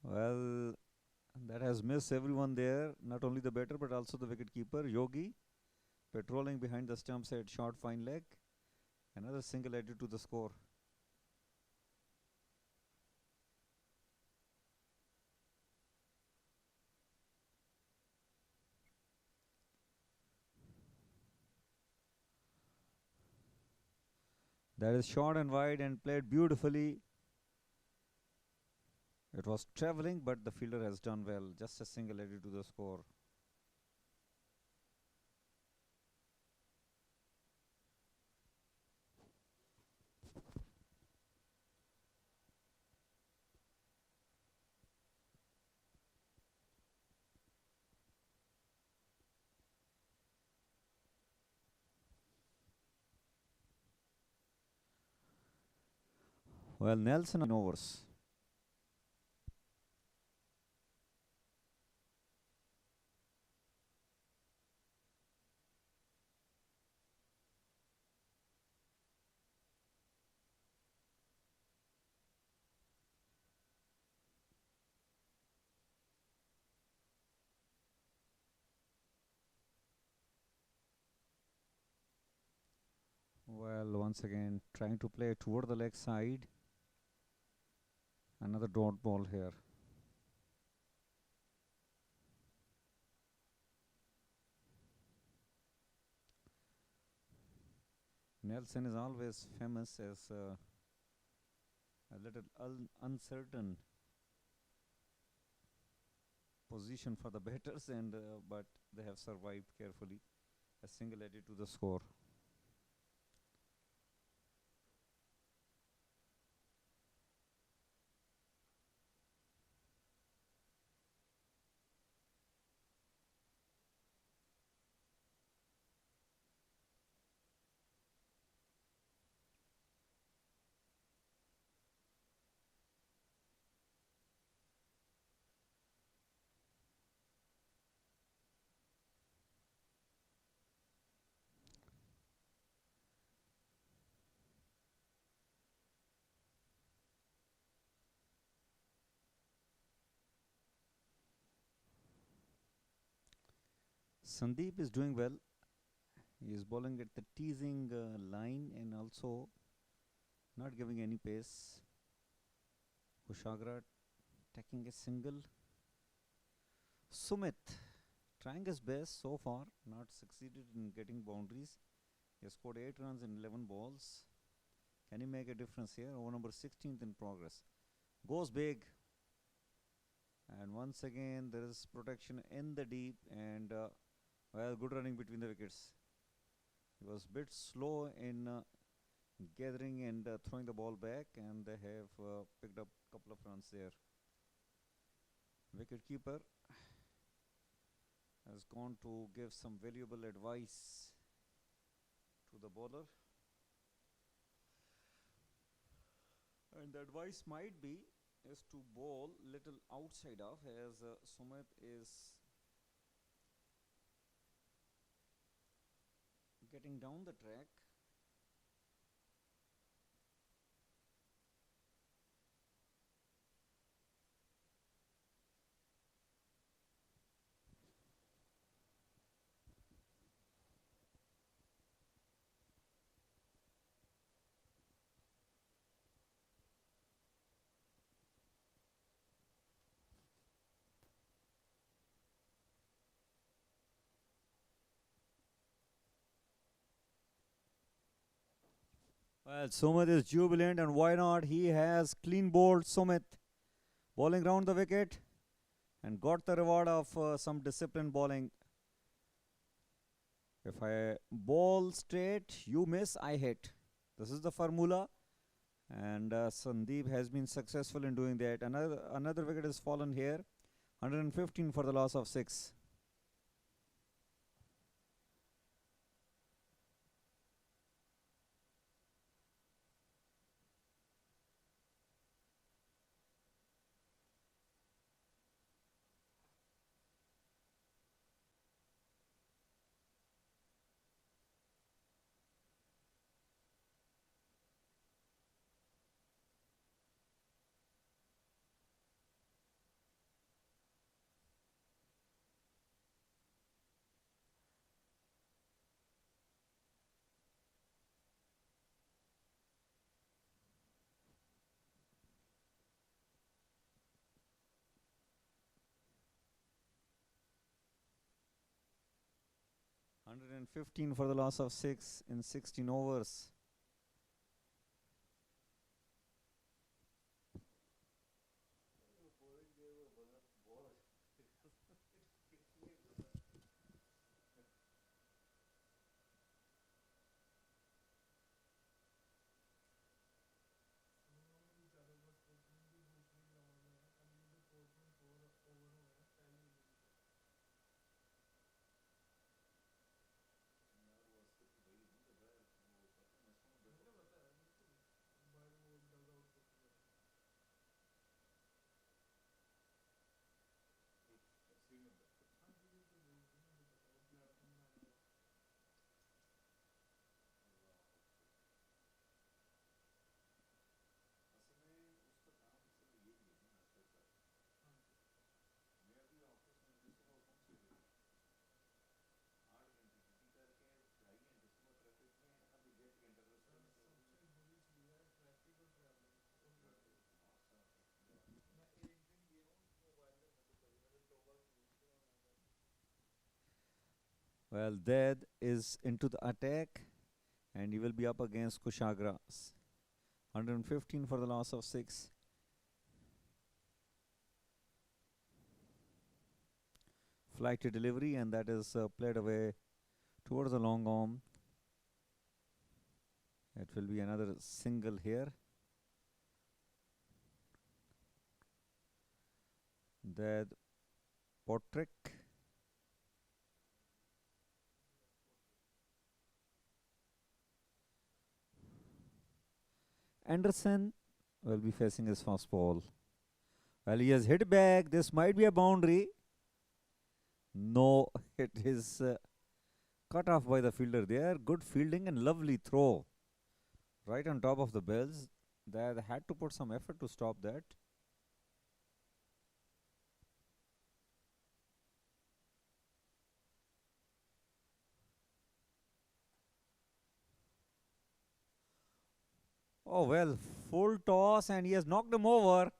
Well, that has missed everyone there, not only the batter but also the wicketkeeper Yogi, patrolling behind the stumps at short fine leg. Another single added to the score. That is short and wide and played beautifully. It was travelling, but the fielder has done well. Just a single added to the score. Well, Nelson overs. Well, once again trying to play toward the leg side. Another dot ball here. Nelson is always famous as a little uncertain position for the batters, and but they have survived carefully. A single added to the score. Sandeep is doing well. He is bowling at the teasing line and also not giving any pace. Kushagra taking a single. Sumit trying his best so far, not succeeded in getting boundaries. He has scored 8 runs in 11 balls. Can he make a difference here? Over number 16th in progress. Goes big. And once again there is protection in the deep, and well, good running between the wickets. He was a bit slow in gathering and throwing the ball back, and they have picked up a couple of runs there. Wicket keeper has gone to give some valuable advice to the bowler, and the advice might be is to bowl little outside off, as Sumit is getting down the track. Well, Sumit is jubilant, and why not? He has clean bowled Sumit, bowling round the wicket, and got the reward of some disciplined bowling. If I bowl straight, you miss, I hit. This is the formula, and Sandeep has been successful in doing that. Another wicket has fallen here, 115 for the loss of 6. 115 for the loss of 6 in 16 overs. Well, Dad is into the attack and he will be up against Kushagra's. 115 for the loss of 6. Flight to delivery, and that is played away towards the long arm. It will be another single here. Dad Potrick. Anderson will be facing his fast ball. Well, he has hit back. This might be a boundary. No, it is cut off by the fielder there. Good fielding and lovely throw. Right on top of the bells. They had to put some effort to stop that. Oh, well, full toss and he has knocked him over.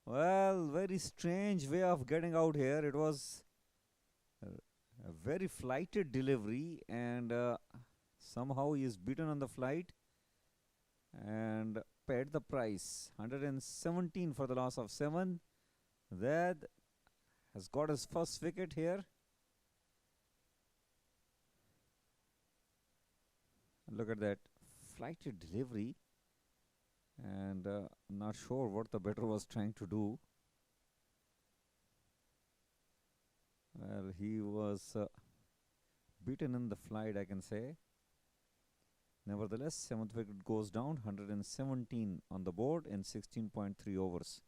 Well, very strange way of getting out here. It was a very flighted delivery and somehow he is beaten on the flight and paid the price. 117 for the loss of 7. That has got his first wicket here. Look at that flighted delivery. And not sure what the batter was trying to do. Well, he was beaten in the flight, I can say. Nevertheless, 7th wicket goes down. 117 on the board in 16.3 overs.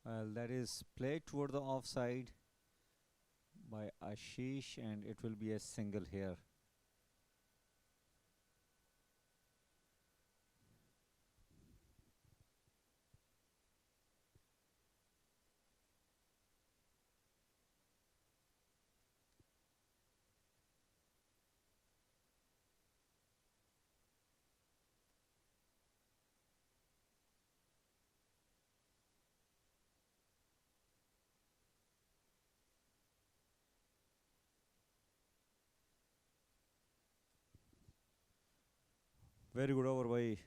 Well, that is played toward the offside by Ashish and it will be a single here. Very good over by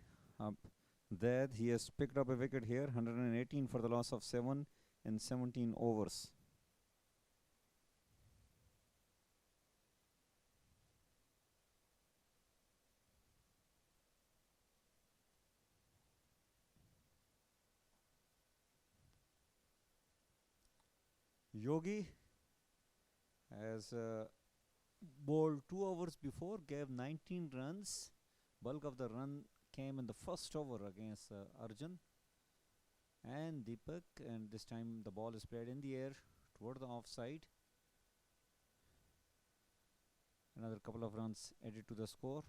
Dad. He has picked up a wicket here. 118 for the loss of 7 in 17 overs. Yogi has bowled 2 hours before, gave 19 runs. Bulk of the run came in the first over against Arjun and Deepak, and this time the ball is played in the air toward the offside. Another couple of runs added to the score.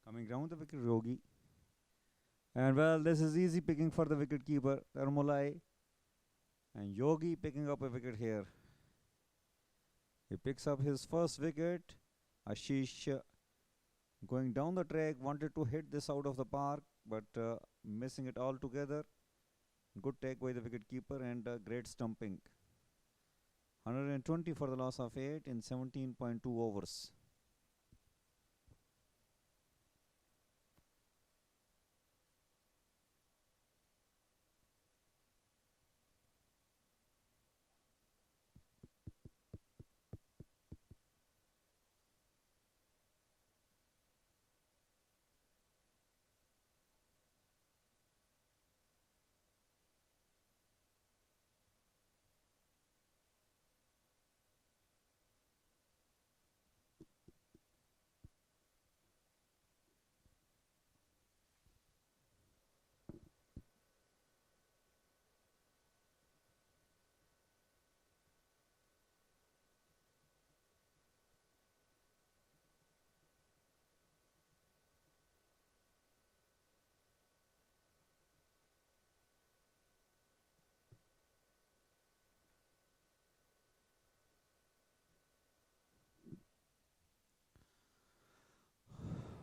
Coming round the wicket, Yogi. And well, this is easy picking for the wicket keeper, Dharmulai. And Yogi picking up a wicket here. He picks up his first wicket. Ashish going down the track, wanted to hit this out of the park, but missing it altogether. Good take by the wicket keeper and great stumping. 120 for the loss of 8 in 17.2 overs.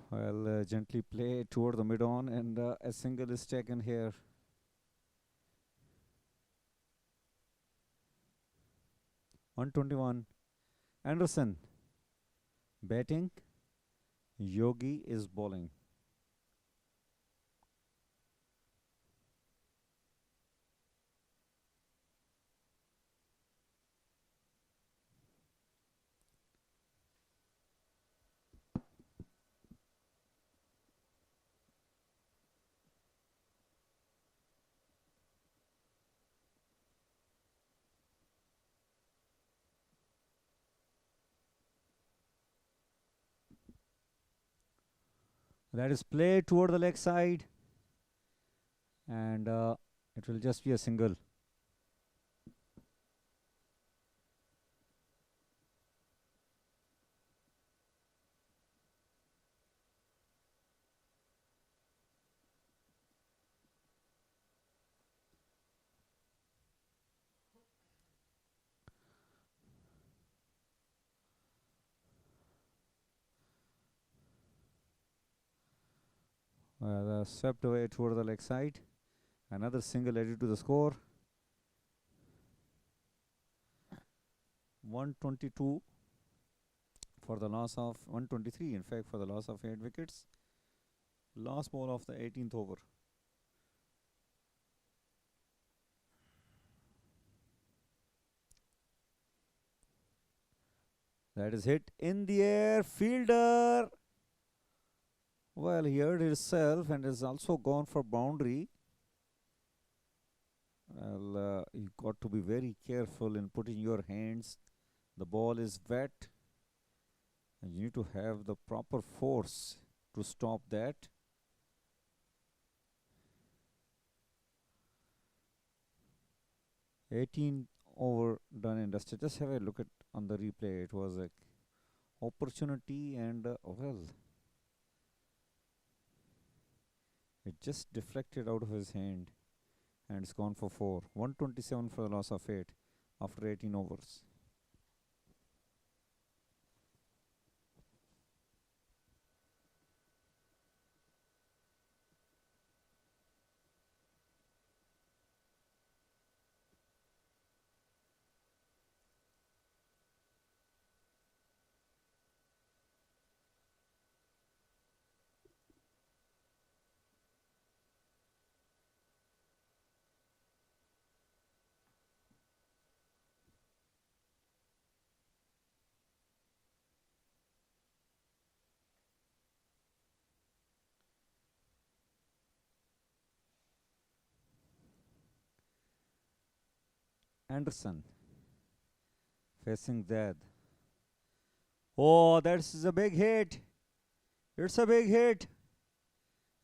Well, gently play toward the mid on, and a single is taken here. (121). Anderson batting. Yogi is bowling. That is played toward the leg side, and it will just be a single. Swept away toward the leg side. Another single added to the score. 122 for the loss of 123, in fact, for the loss of 8 wickets. Last ball of the 18th over. That is hit in the air. Fielder. Well, he hurt himself and is also gone for boundary. Well, you got to be very careful in putting your hands. The ball is wet, and you need to have the proper force to stop that. (18 over done and dusted). Just have a look at on the replay. It was a opportunity, and well, it just deflected out of his hand, and it's gone for 4. 127 for the loss of 8 after 18 overs. Anderson facing Zed. Oh, that's a big hit. It's a big hit.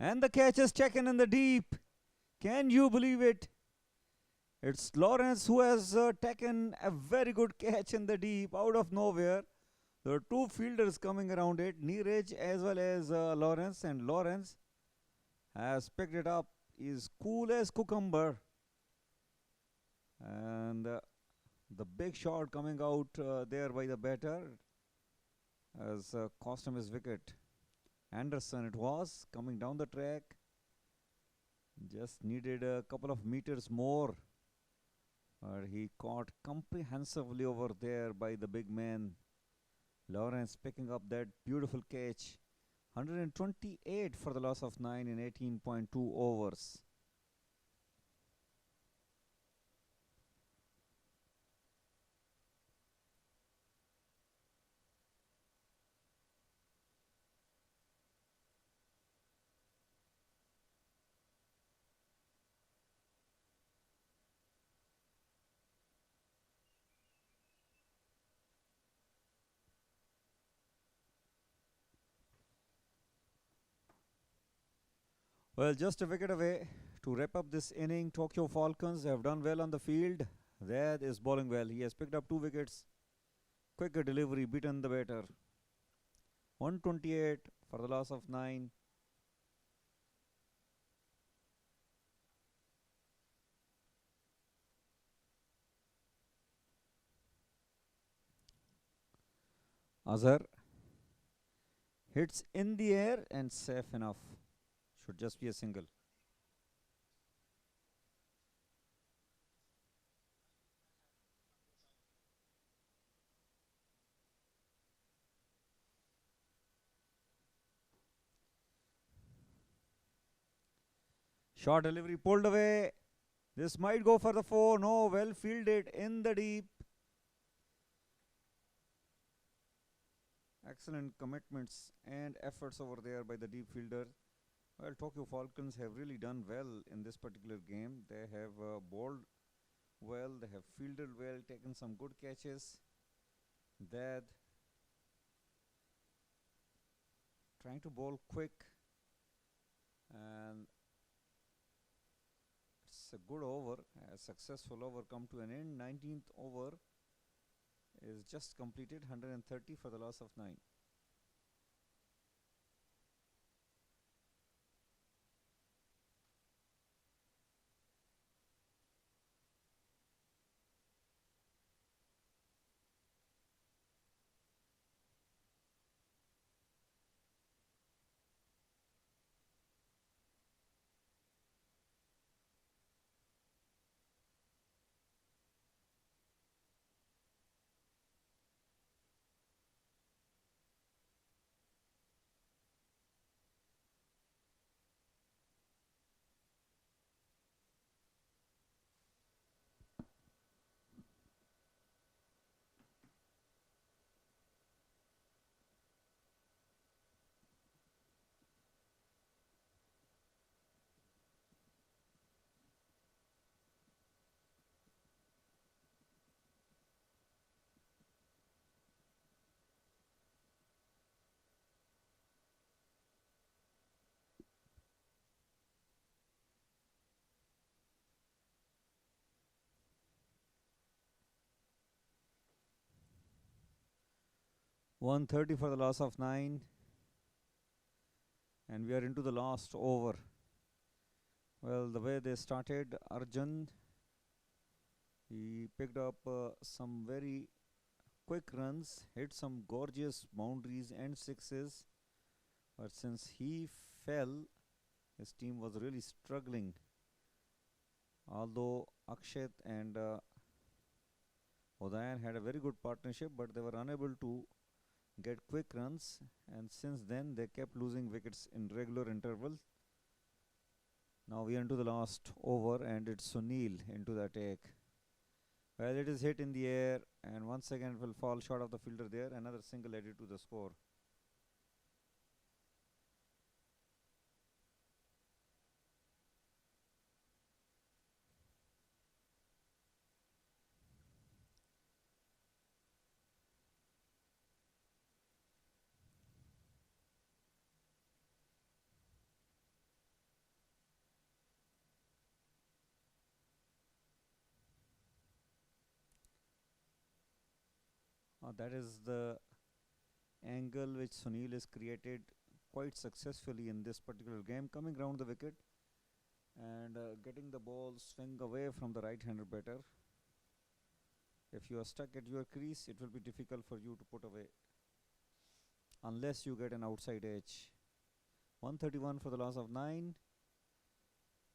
And the catch is taken in the deep. Can you believe it? It's Lawrence who has taken a very good catch in the deep out of nowhere. There are two fielders coming around it, Neeraj as well as Lawrence, and Lawrence has picked it up. Is cool as cucumber, and the big shot coming out there by the batter has cost him his wicket. Anderson it was coming down the track. Just needed a couple of meters more. But he caught comprehensively over there by the big man. Lawrence picking up that beautiful catch. 128 for the loss of 9 in 18.2 overs. Well, just a wicket away to wrap up this inning. Tokyo Falcons have done well on the field. That is bowling well. He has picked up 2 wickets. Quicker delivery, beaten the batter. 128 for the loss of 9. Azhar hits in the air and safe enough. Should just be a single. Short delivery pulled away. This might go for the 4. No, well fielded in the deep. Excellent commitments and efforts over there by the deep fielder. Well, Tokyo Falcons have really done well in this particular game. They have bowled well, they have fielded well, taken some good catches. That trying to bowl quick, and it's a good over, a successful over come to an end. 19th over is just completed, 130 for the loss of 9. One 30 for the loss of 9, and we are into the last over. Well, the way they started, Arjun, he picked up some very quick runs, hit some gorgeous boundaries and sixes, but since he fell, his team was really struggling. Although Akshat and Udayan had a very good partnership, but they were unable to get quick runs, and since then they kept losing wickets in regular intervals. Now we are into the last over, and it's Sunil into the attack. Well, it is hit in the air, and once again it will fall short of the fielder there. Another single added to the score. That is the angle which Sunil has created quite successfully in this particular game, coming round the wicket and getting the ball swing away from the right-hander batter. If you are stuck at your crease, it will be difficult for you to put away unless you get an outside edge. 131 for the loss of 9,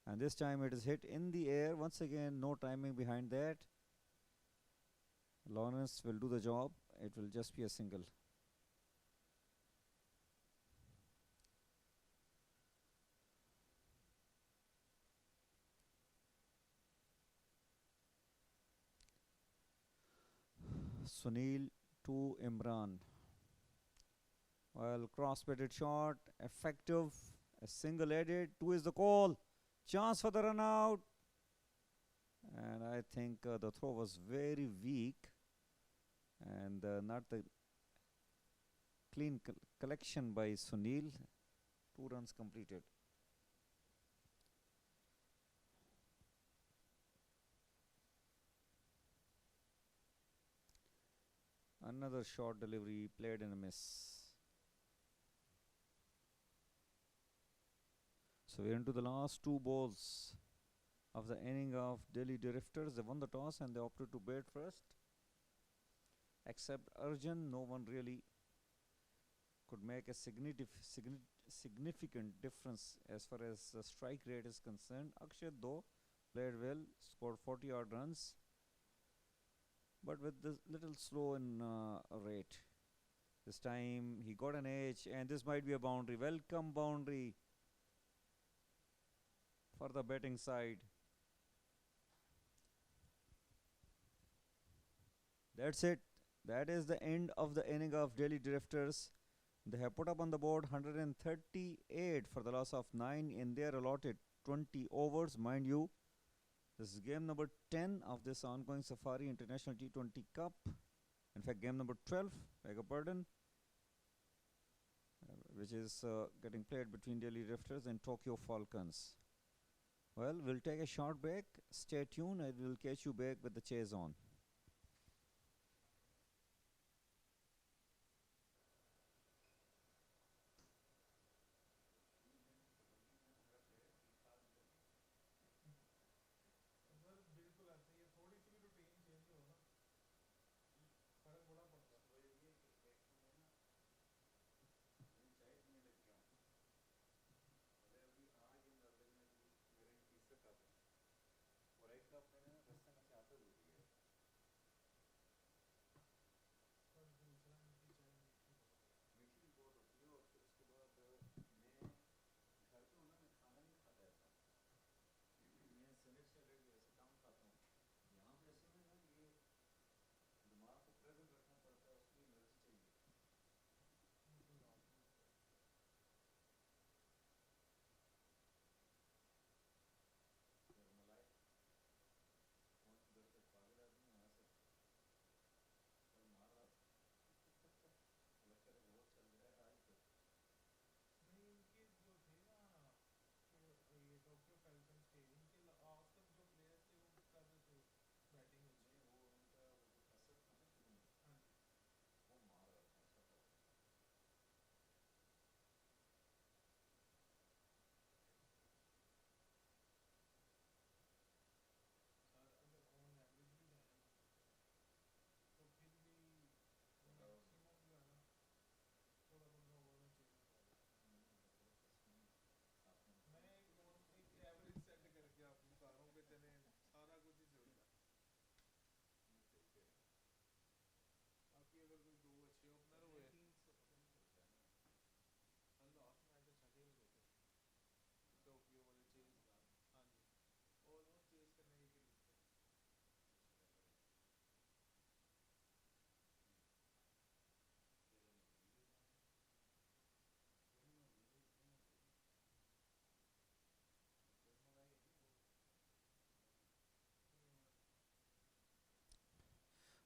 and this time it is hit in the air. Once again, no timing behind that. Lawrence will do the job. It will just be a single. Sunil to Imran. Well, cross-batted shot, effective, a single headed. 2 is the call. Chance for the run out. And I think the throw was very weak and not the clean collection by Sunil. 2 runs completed. Another short delivery played and a miss. So we're into the last 2 balls of the inning of Delhi Drifters. They won the toss and they opted to bat first. Except Arjun, no one really could make a significant difference as far as the strike rate is concerned. Akshat though played well, scored 40 odd runs, but with this little slow in rate. This time he got an edge, and this might be a boundary. Welcome boundary for the batting side. That's it. That is the end of the inning of Delhi Drifters. They have put up on the board 138 for the loss of 9 in their allotted 20 overs. Mind you, this is game number 10 of this ongoing Safari International T20 Cup. In fact, game number 12, beg your pardon, which is getting played between Delhi Drifters and Tokyo Falcons. Well, we'll take a short break. Stay tuned. I will catch you back with the chase on.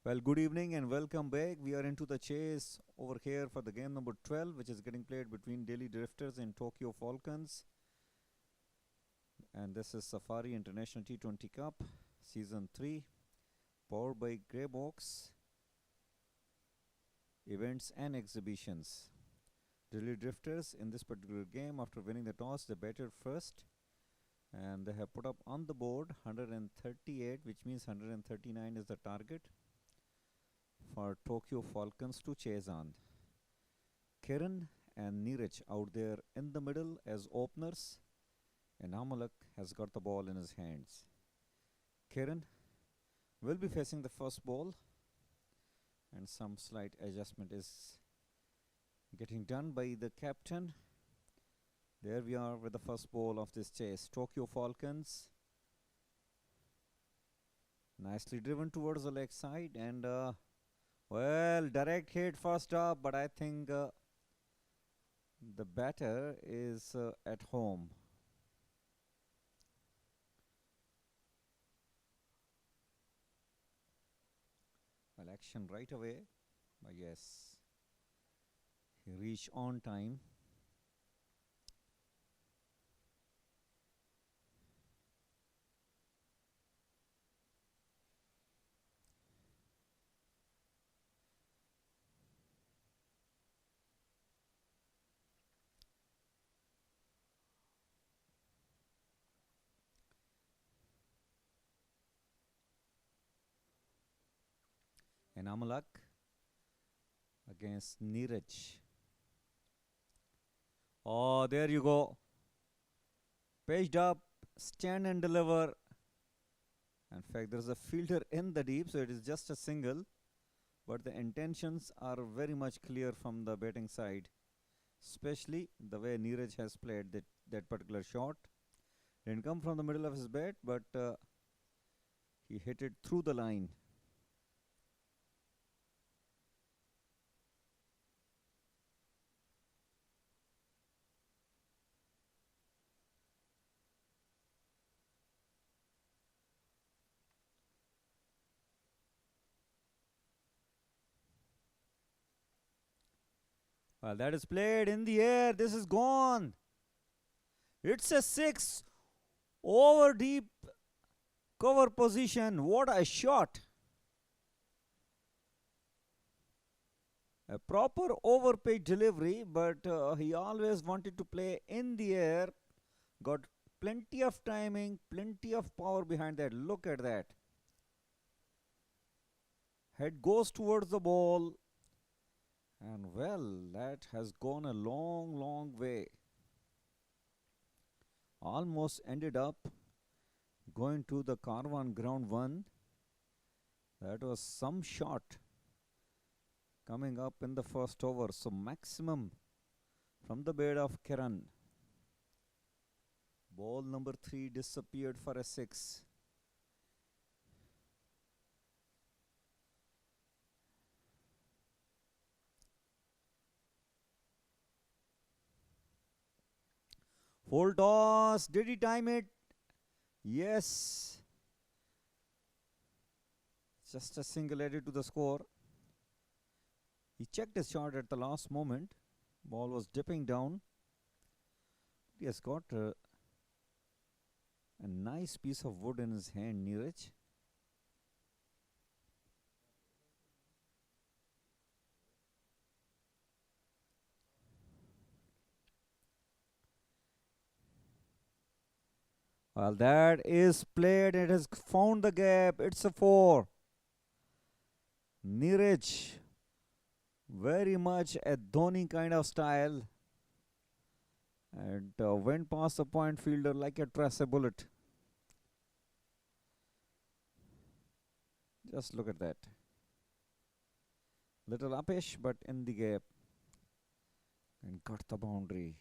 Well, good evening and welcome back. We are into the chase over here for the game number 12, which is getting played between Delhi Drifters and Tokyo Falcons. And this is Safari International T20 Cup, Season 3, powered by Grey Box. events and exhibitions. Delhi Drifters in this particular game, after winning the toss, they batted first and they have put up on the board 138, which means 139 is the target for Tokyo Falcons to chase on. Kiran and Neeraj out there in the middle as openers, and Amalak has got the ball in his hands. Kiran will be facing the first ball, and some slight adjustment is getting done by the captain. There we are with the first ball of this chase. Tokyo Falcons nicely driven towards the leg side, and well, direct hit first up, but I think the batter is at home. Well, action right away, but yes, he reached on time. And Amalak against Neeraj. Oh, there you go. Paged up, stand and deliver. In fact, there is a fielder in the deep, so it is just a single. But the intentions are very much clear from the batting side, especially the way Neeraj has played that particular shot. Didn't come from the middle of his bat, but he hit it through the line. Well, that is played in the air. This is gone. It's a 6 over deep cover position. What a shot. A proper overpaid delivery, but he always wanted to play in the air. Got plenty of timing, plenty of power behind that. Look at that. Head goes towards the ball. And well, that has gone a long, long way. Almost ended up going to the Karwan ground one. That was some shot coming up in the first over. So maximum from the bat of Kiran. Ball number 3 disappeared for a 6. Full toss. Did he time it? Yes. Just a single added to the score. He checked his shot at the last moment. Ball was dipping down. He has got a nice piece of wood in his hand, Neeraj. Well, that is played. It has found the gap. It's a 4. Neeraj, very much a Dhoni kind of style, and went past the point fielder like a tracer bullet. Just look at that. Little upish, but in the gap, and got the boundary.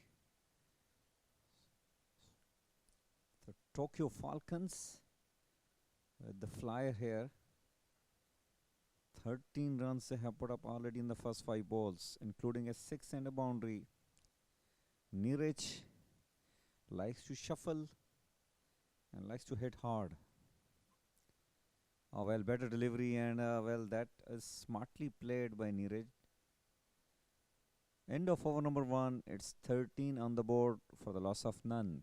The Tokyo Falcons with the flyer here. 13 runs they have put up already in the first 5 balls, including a 6 and a boundary. Neeraj likes to shuffle and likes to hit hard. Oh, well, better delivery, and well, that is smartly played by Neeraj. End of over number 1. It's 13 on the board for the loss of none.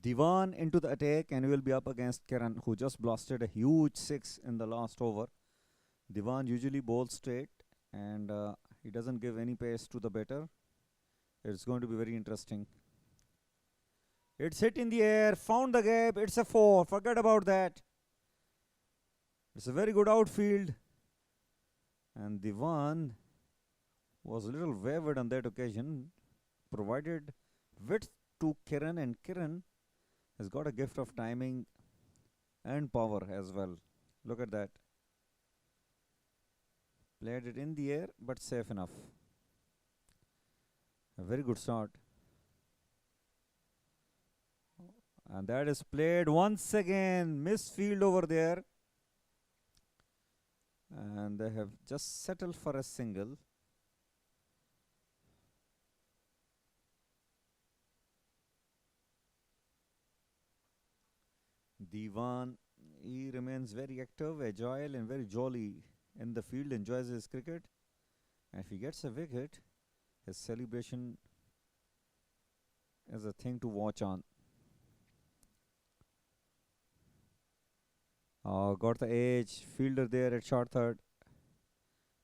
Divan into the attack and will be up against Kiran, who just blasted a huge six in the last over. Divan usually bowls straight and he doesn't give any pace to the batter. It's going to be very interesting. It's hit in the air, found the gap. It's a 4. Forget about that. It's a very good outfield. And Divan was a little wavered on that occasion. Provided width to Kiran, and Kiran has got a gift of timing and power as well. Look at that. Played it in the air, but safe enough. A very good start. And that is played once again. Misfield over there. And they have just settled for a single. Divan, he remains very active, agile and very jolly in the field, enjoys his cricket. And if he gets a wicket, his celebration is a thing to watch on. Got the edge, fielder there at short third.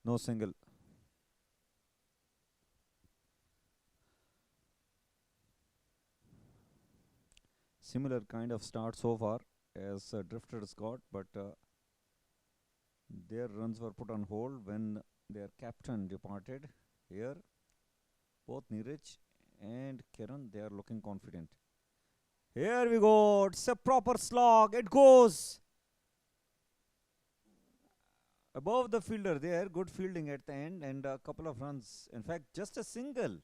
No single. Similar kind of start so far as Drifters got, but their runs were put on hold when their captain departed. Here, both Neeraj and Kiran, they are looking confident. Here we go. It's a proper slog. It goes above the fielder there. Good fielding at the end and a couple of runs. In fact, just a single.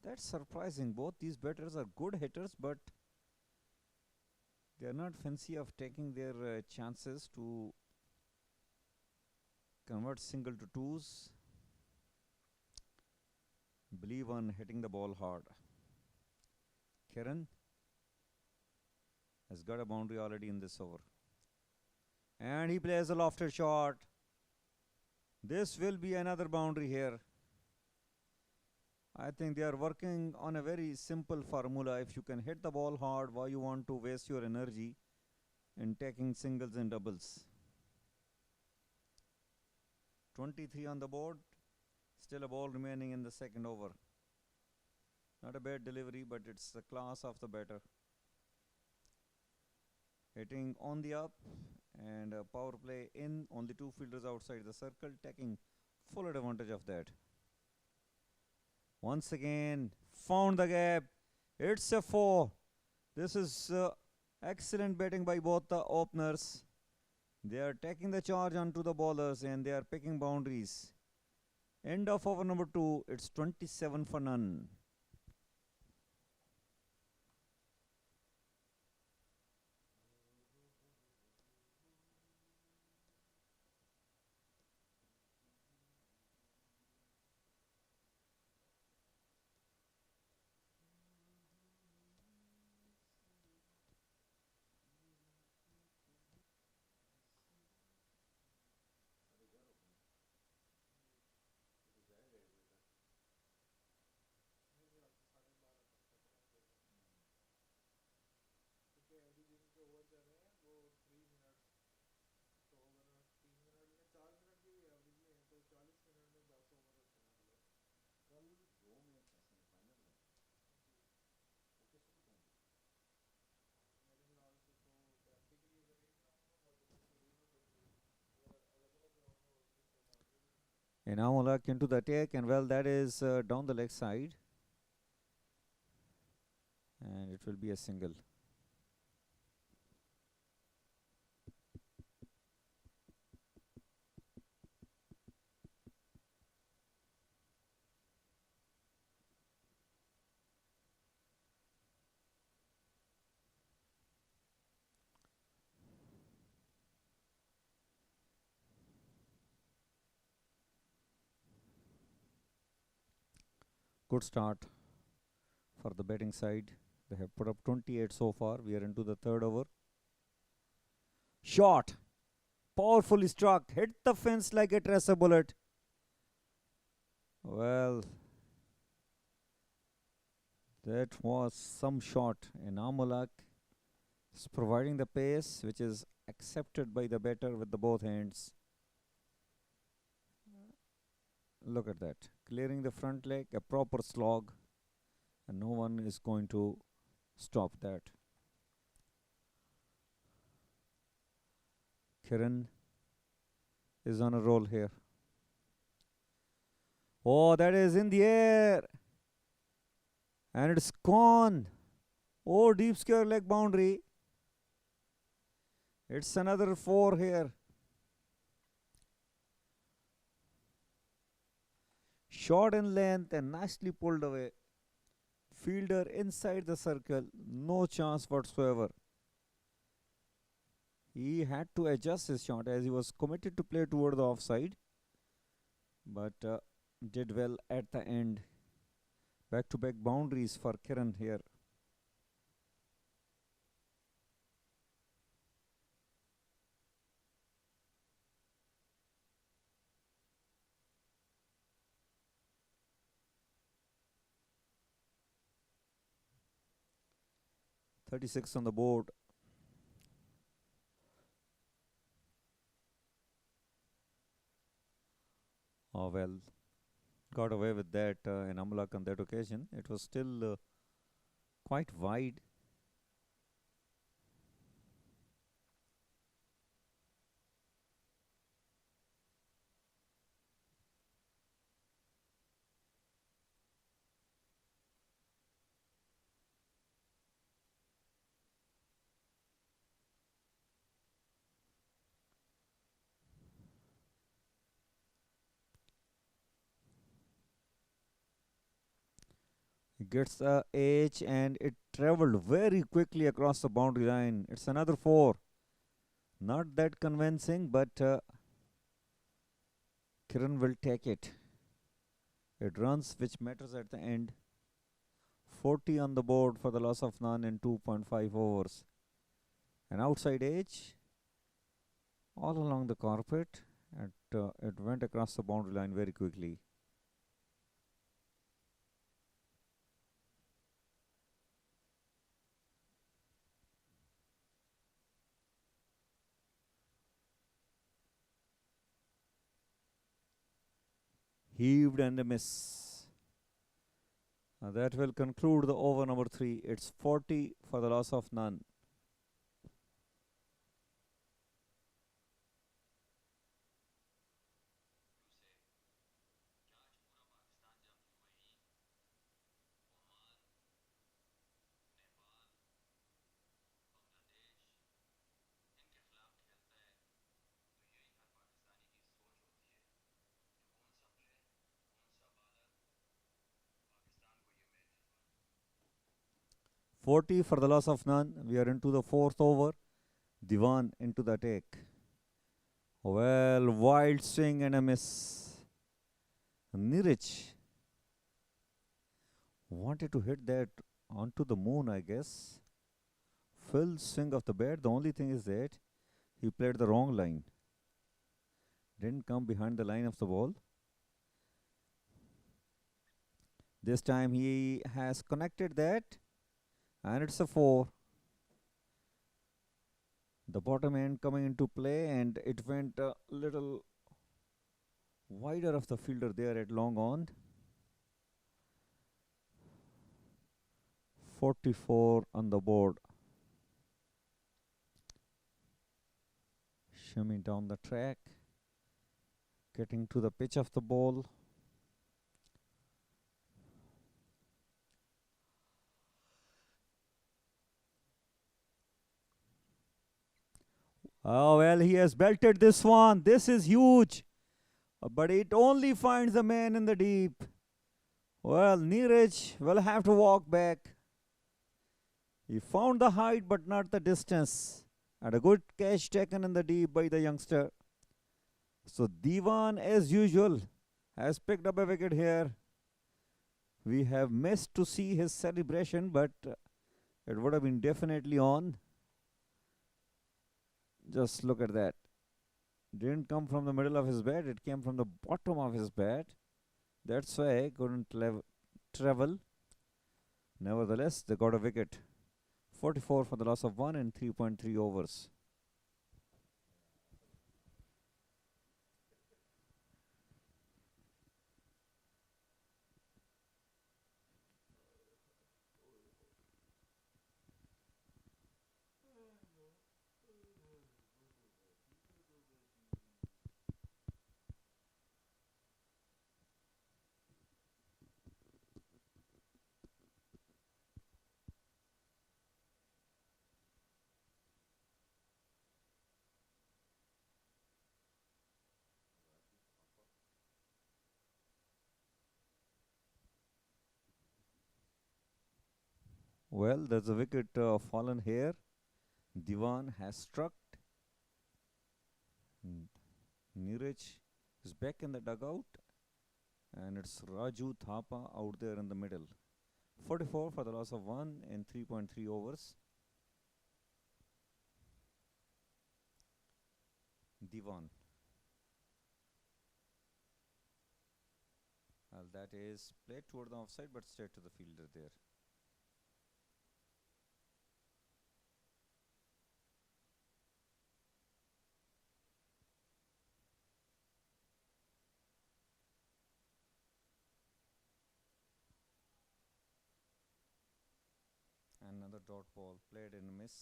That's surprising. Both these batters are good hitters, but they are not fancy of taking their chances to convert single to twos. Believe on hitting the ball hard. Kiran has got a boundary already in this over. And he plays a lofted shot. This will be another boundary here. I think they are working on a very simple formula. If you can hit the ball hard, why you want to waste your energy in taking singles and doubles? 23 on the board. Still a ball remaining in the second over. Not a bad delivery, but it's the class of the batter. Hitting on the up and a power play in. Only two fielders outside the circle, taking full advantage of that. Once again, found the gap. It's a 4. This is excellent batting by both the openers. They are taking the charge onto the bowlers and they are picking boundaries. End of over number 2. It's 27 for none. And now Malak into the attack, and well, that is down the leg side. And it will be a single. Good start for the batting side. They have put up 28 so far. We are into the third over. Shot. Powerfully struck. Hit the fence like a tracer bullet. Well, That was some shot. And Amulak is providing the pace which is accepted by the batter with the both hands. Look at that. Clearing the front leg, a proper slog, and no one is going to stop that. Kiran is on a roll here. Oh, that is in the air. And it's gone. Oh, deep square leg boundary. It's another 4 here. Short in length and nicely pulled away. Fielder inside the circle. No chance whatsoever. He had to adjust his shot as he was committed to play toward the offside. But did well at the end. Back-to-back boundaries for Kiran here. .36 on the board. Oh well, got away with that in Amulak on that occasion. It was still quite wide. He gets the edge and it traveled very quickly across the boundary line. It's another 4. Not that convincing, but Kiran will take it. It runs which matters at the end. 40 on the board for the loss of none in 2.5 overs. An outside edge all along the carpet. It went across the boundary line very quickly. Heaved and a miss. That will conclude the over number 3. It's 40 for the loss of none. .40 for the loss of none. We are into the 4th over. Diwan into the take. Well, wild swing and a miss. Nirich wanted to hit that onto the moon, I guess. Full swing of the bat. The only thing is that he played the wrong line. Didn't come behind the line of the ball. This time he has connected that. And it's a 4. The bottom end coming into play, and it went a little wider of the fielder there at long on. 44 on the board. Shimming down the track, getting to the pitch of the ball. Oh, well, he has belted this one. This is huge. But it only finds the man in the deep. Well, Neeraj will have to walk back. He found the height but not the distance. And a good catch taken in the deep by the youngster. So Diwan, as usual, has picked up a wicket here. We have missed to see his celebration, but it would have been definitely on. Just look at that. Didn't come from the middle of his bat. It came from the bottom of his bat. That's why I couldn't travel. Nevertheless, they got a wicket. 44 for the loss of 1 in 3.3 overs. Well, there's a wicket fallen here. Diwan has struck. N- Neeraj is back in the dugout. And it's Raju Thapa out there in the middle. 44 for the loss of 1 in 3.3 overs. Diwan. Well, that is played toward the offside but straight to the fielder there. Another dot ball played in a miss.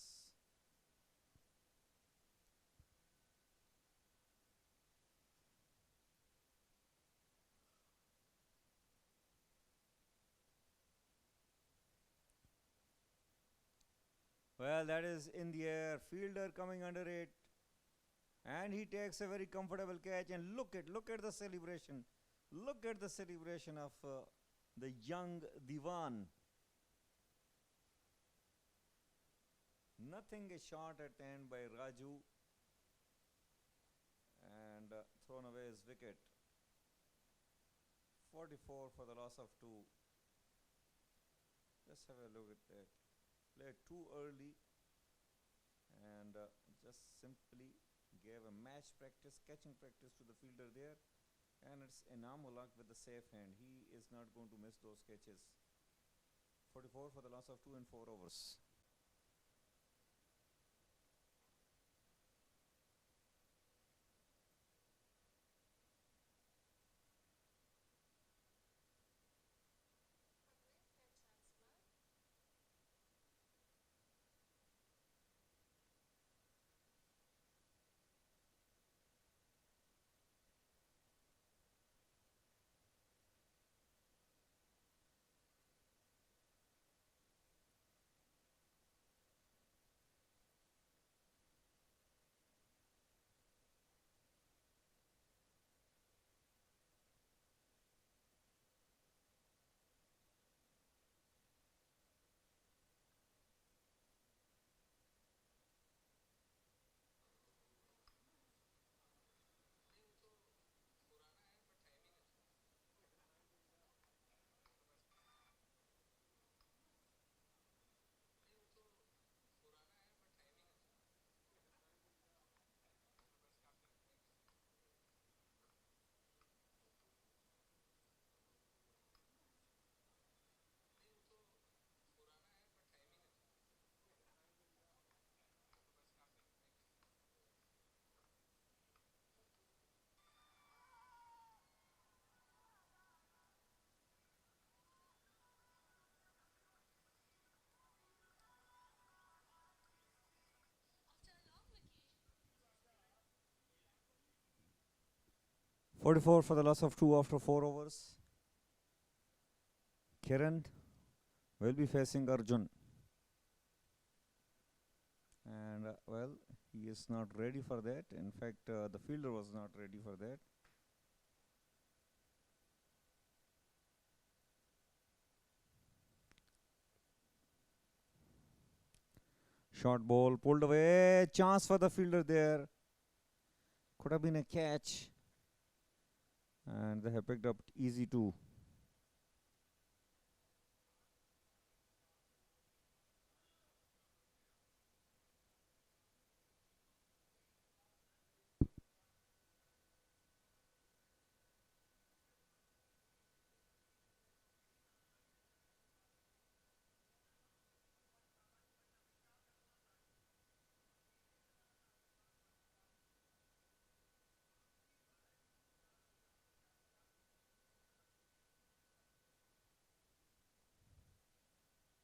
Well, that is in the air. Fielder coming under it. And he takes a very comfortable catch. And look at the celebration. Look at the celebration of the young Diwan. Nothing a shot at end by Raju. And thrown away his wicket. 44 for the loss of 2. Just have a look at that. Played too early and just simply gave a match practice, catching practice to the fielder there. And it's Inamulak with the safe hand. He is not going to miss those catches. 44 for the loss of 2 in 4 overs. Forty-four for the loss of 2 after 4 overs. Kiran will be facing Arjun. And well, he is not ready for that. In fact, the fielder was not ready for that. Short ball pulled away. Chance for the fielder there. Could have been a catch. And they have picked up easy too.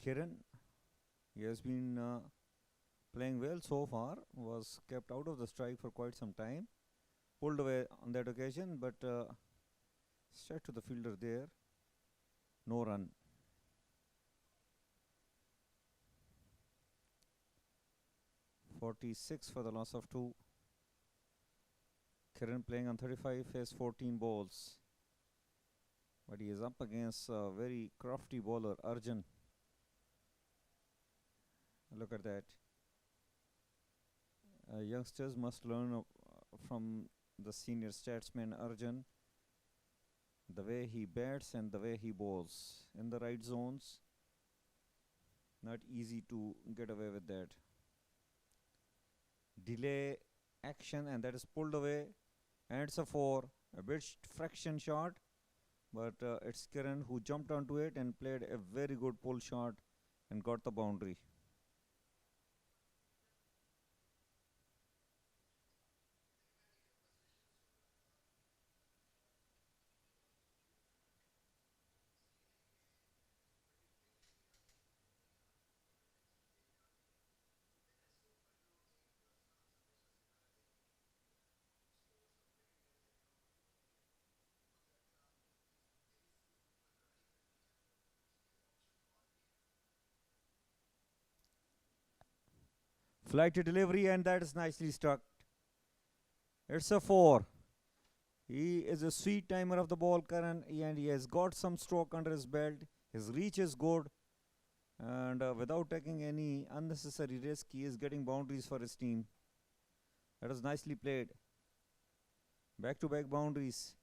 Kiran, he has been playing well so far, was kept out of the strike for quite some time, pulled away on that occasion, but straight to the fielder there, no run. .46 for the loss of 2. Kiran playing on 35, faced 14 balls. But he is up against a very crafty bowler, Arjun. Look at that. Youngsters must learn from the senior statsman Arjun the way he bats and the way he bowls in the right zones. Not easy to get away with that. Delay action, and that is pulled away, and it's a 4. A bit fraction shot, but it's Kiran who jumped onto it and played a very good pull shot and got the boundary. Flight to delivery, and that is nicely struck. It's a 4. He is a sweet timer of the ball, Karan, and he has got some stroke under his belt. His reach is good, and without taking any unnecessary risk, he is getting boundaries for his team. That was nicely played. Back-to-back boundaries.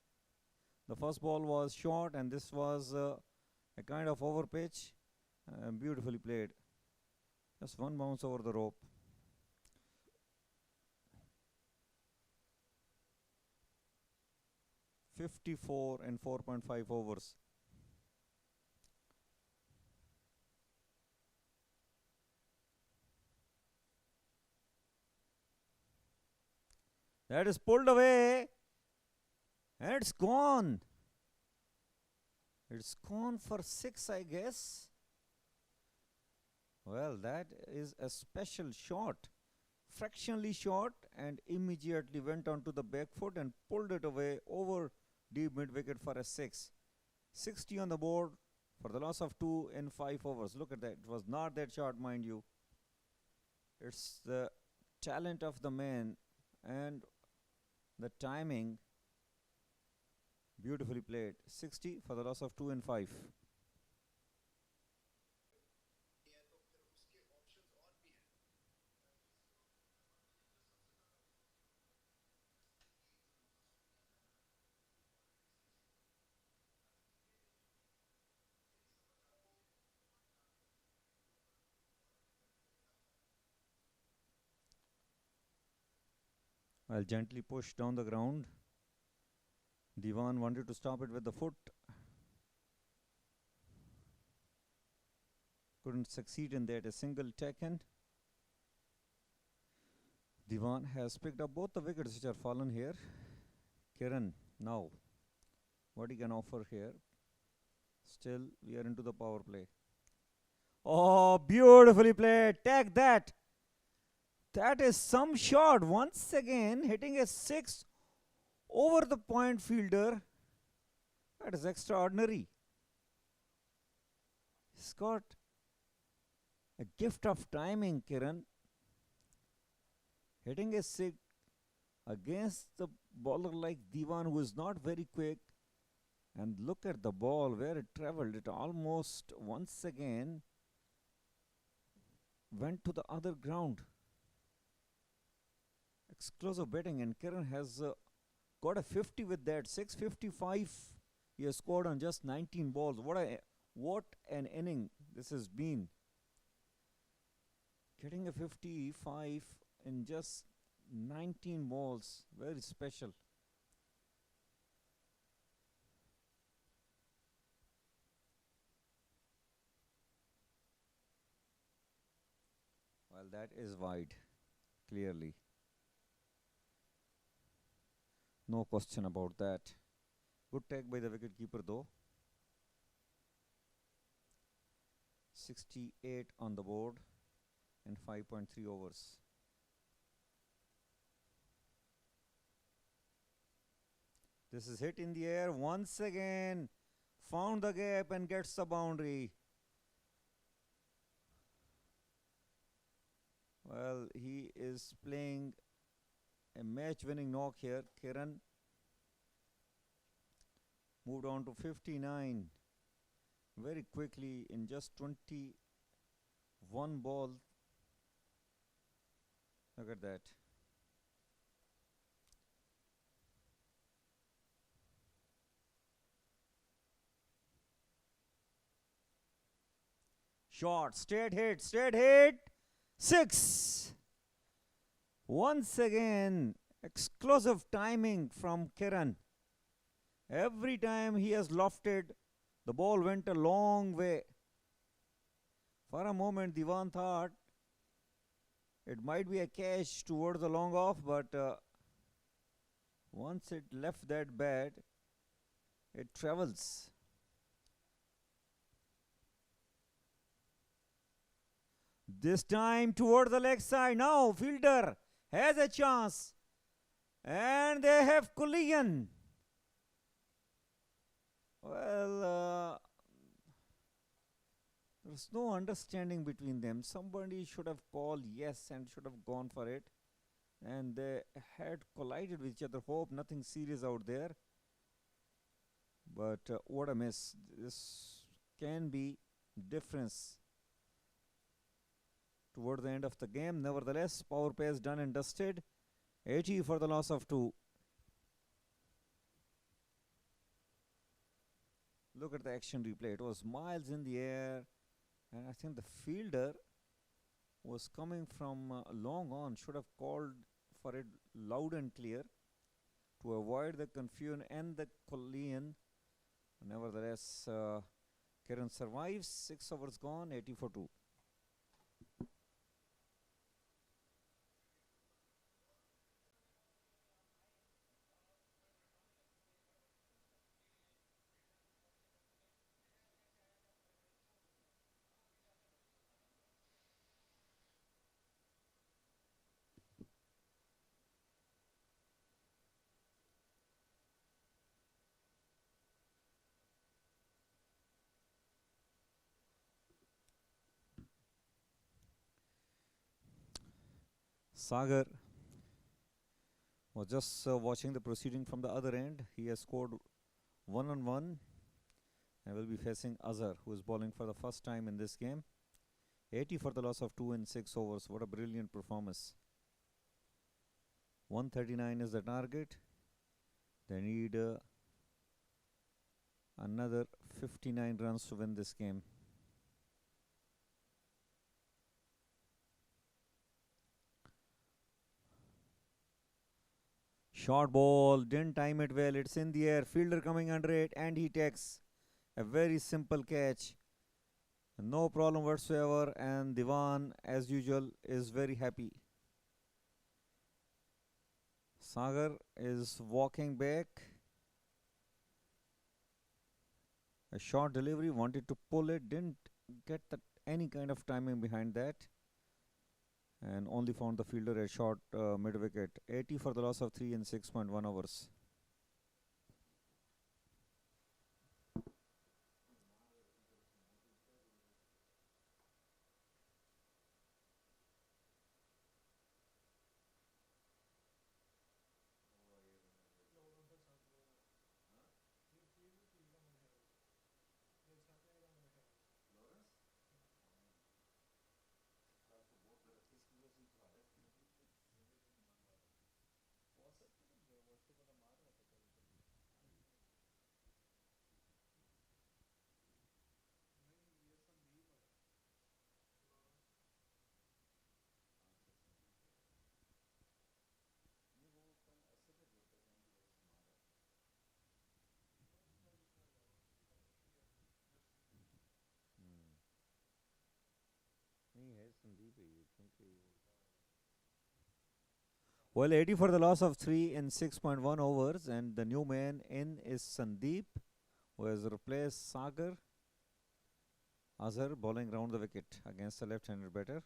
The first ball was short, and this was a kind of over pitch. Beautifully played. Just one bounce over the rope. .54 and 4.5 overs. That is pulled away, and it's gone. It's gone for 6, I guess. Well, that is a special shot. Fractionally short, and immediately went onto the back foot and pulled it away over deep mid wicket for a 6. 60 on the board for the loss of 2 in 5 overs. Look at that. It was not that short, mind you. It's the talent of the man and the timing. Beautifully played. 60 for the loss of 2 in 5. I'll gently push down the ground. Diwan wanted to stop it with the foot. Couldn't succeed in that. A single taken. Diwan has picked up both the wickets which are fallen here. Kiran now. What he can offer here. Still, we are into the power play. Oh, beautifully played. Take that. That is some shot. Once again, hitting a 6 over the point fielder. That is extraordinary. He's got a gift of timing, Kiran. Hitting a 6 against the bowler like Diwan, who is not very quick. And look at the ball, where it travelled. It almost once again went to the other ground. Explosive batting, and Kiran has got a 50 with that. 655 he has scored on just 19 balls. What an inning this has been. Getting a 55 in just 19 balls. Very special. Well, that is wide, clearly. No question about that. Good take by the wicketkeeper though. 68 on the board in 5.3 overs. This is hit in the air once again. Found the gap and gets the boundary. Well, he is playing a match-winning knock here. Kiran moved on to 59 very quickly in just 21 ball. Look at that. Shot, straight hit, 6. Once again, explosive timing from Kiran. Every time he has lofted, the ball went a long way. For a moment, Diwan thought it might be a catch towards the long off, but once it left that bat, it travels. This time toward the leg side. Now fielder has a chance. And they have collision. Well, there's no understanding between them. Somebody should have called yes and should have gone for it. And they had collided with each other. Hope nothing serious out there. But what a miss. This can be difference toward the end of the game. Nevertheless, power play is done and dusted. 80 for the loss of 2. Look at the action replay. It was miles in the air. And I think the fielder was coming from long on. Should have called for it loud and clear to avoid the confusion and the collision. Nevertheless, Kiran survives. 6 overs gone. 80 for 2. Sagar was just watching the proceeding from the other end. He has scored 1 on 1 and will be facing Azhar, who is bowling for the first time in this game. 80 for the loss of 2 in 6 overs. What a brilliant performance. 139 is the target. They need another 59 runs to win this game. Short ball, didn't time it well. It's in the air. Fielder coming under it, and he takes a very simple catch. No problem whatsoever, and Diwan, as usual, is very happy. Sagar is walking back. A short delivery, wanted to pull it, didn't get any kind of timing behind that. And only found the fielder a short mid-wicket. 80 for the loss of 3 in 6.1 overs. Well, 80 for the loss of 3 in 6.1 overs, and the new man in is Sandeep, who has replaced Sagar. Azhar bowling round the wicket against the left-handed batter.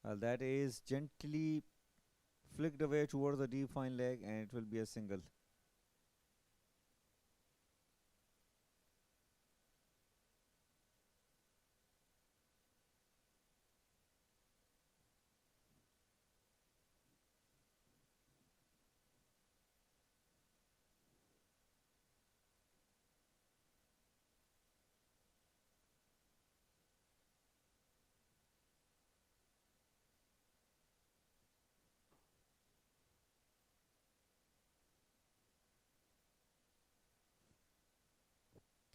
Well, that is gently flicked away towards the deep fine leg, and it will be a single.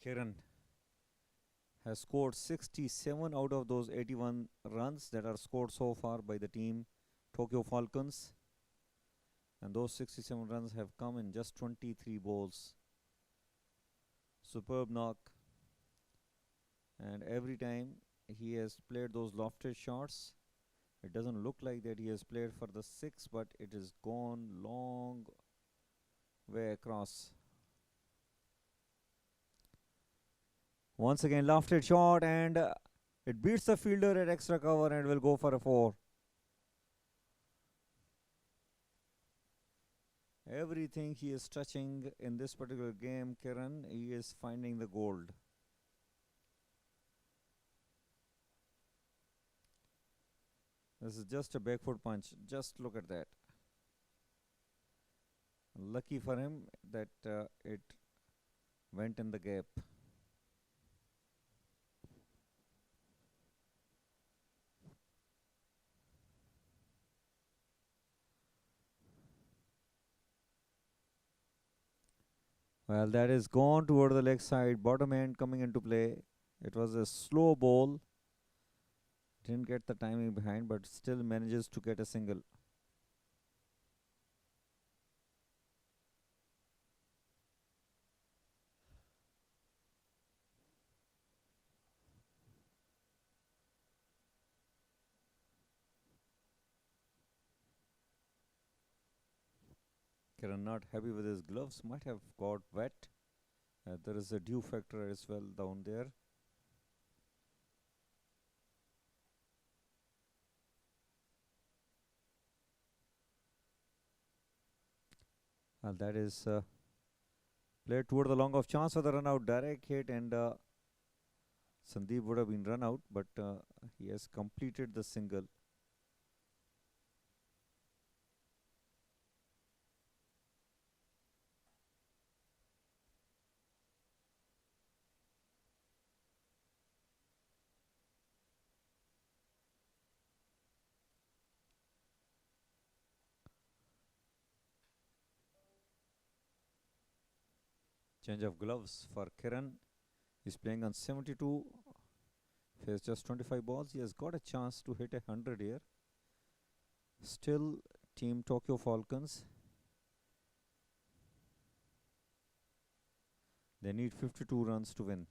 Kiran has scored 67 out of those 81 runs that are scored so far by the team Tokyo Falcons. And those 67 runs have come in just 23 balls. Superb knock. And every time he has played those lofted shots, it doesn't look like that he has played for the six, but it is gone long way across. Once again, lofted shot, and it beats the fielder at extra cover and will go for a 4. Everything he is touching in this particular game, Kiran, he is finding the gold. This is just a backfoot punch. Just look at that. Lucky for him that it went in the gap. Well, that is gone toward the leg side. Bottom end coming into play. It was a slow ball. Didn't get the timing behind, but still manages to get a single. Kiran not happy with his gloves, might have got wet. There is a dew factor as well down there. And that is played toward the long off, chance for the run out, direct hit, and Sandeep would have been run out, but he has completed the single. Change of gloves for Kiran. He's playing on 72. He has just 25 balls. He has got a chance to hit 100 here. Still, Team Tokyo Falcons. They need 52 runs to win.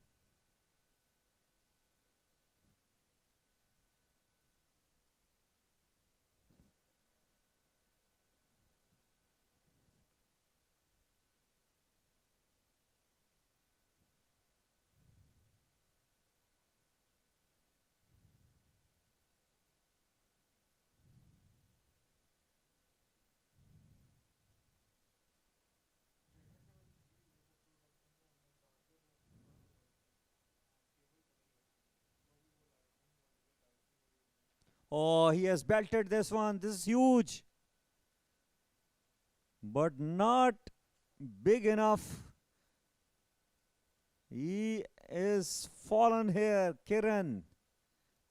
Oh, he has belted this one. This is huge. But not big enough. He is fallen here. Kiran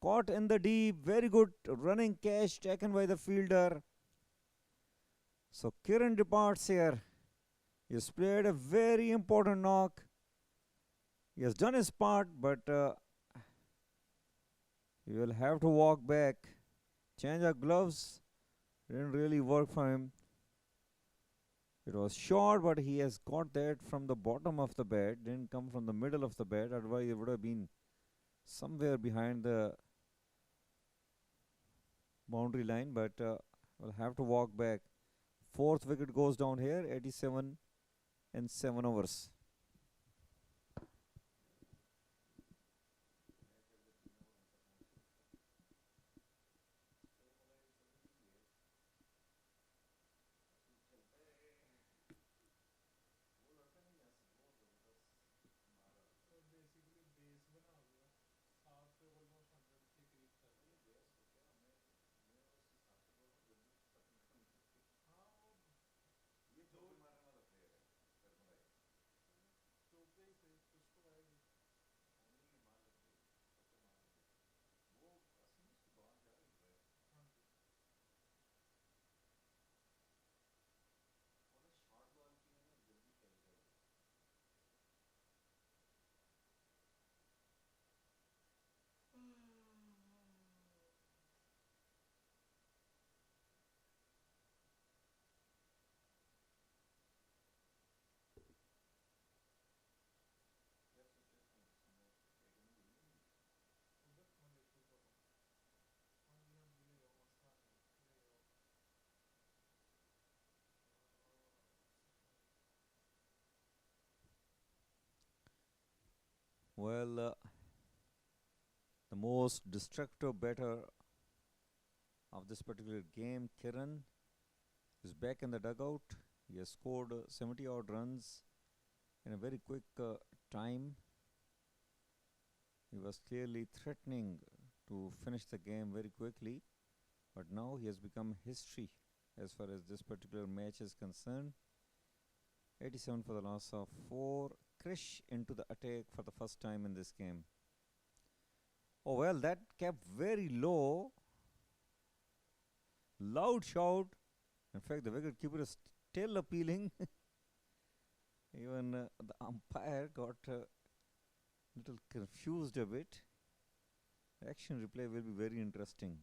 caught in the deep. Very good running catch taken by the fielder. So Kiran departs here. He has played a very important knock. He has done his part, but he will have to walk back. Change of gloves didn't really work for him. It was short, but he has got that from the bottom of the bat. Didn't come from the middle of the bat. Otherwise, it would have been somewhere behind the boundary line. But will have to walk back. 4th wicket goes down here. 87 in 7 overs. Well, the most destructive batter of this particular game, Kiran, is back in the dugout. He has scored 70 odd runs in a very quick time. He was clearly threatening to finish the game very quickly, but now he has become history as far as this particular match is concerned. 87 for the loss of 4. Krish into the attack for the first time in this game. Oh well, that kept very low. Loud shout. In fact, the wicketkeeper is still appealing. Even the umpire got little confused a bit. Action replay will be very interesting.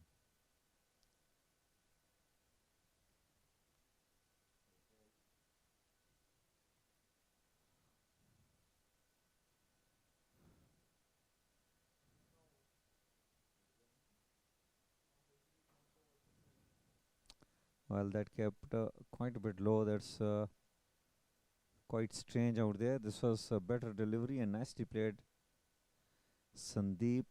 Well, that kept quite a bit low. That's quite strange out there. This was a better delivery and nicely played. Sandeep.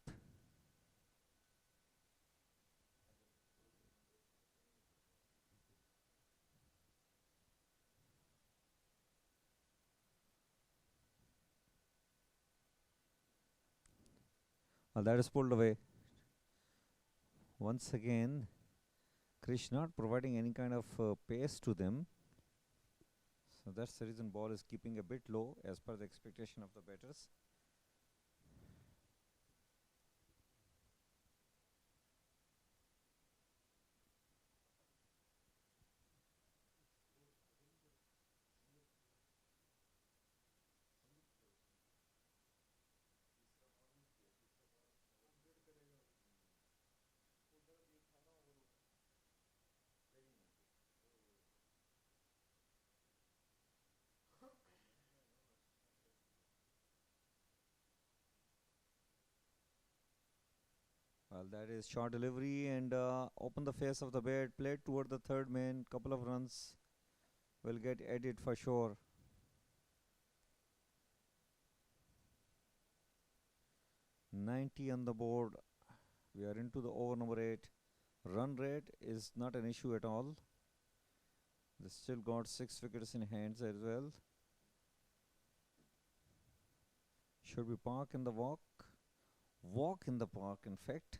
Well, that is pulled away. Once again, Krish not providing any kind of pace to them. So that's the reason ball is keeping a bit low as per the expectation of the batters. Well, that is short delivery and open the face of the bat, played toward the third man. Couple of runs will get added for sure. 90 on the board. We are into the over number 8. Run rate is not an issue at all. They still got 6 wickets in hands as well. Should we park in the walk? Walk in the park, in fact.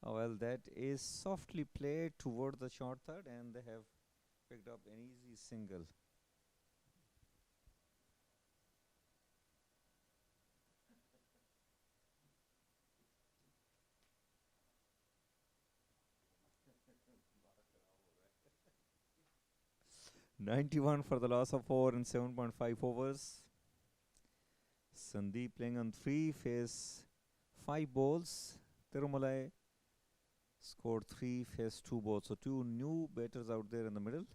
Oh, well, that is softly played toward the short third, and they have picked up an easy single. "91 for the loss of 4 in 7.5 overs. Sandeep playing on 3, face 5 balls. Tirumalai scored 3, face 2 balls. So 2 new batters out there in the middle.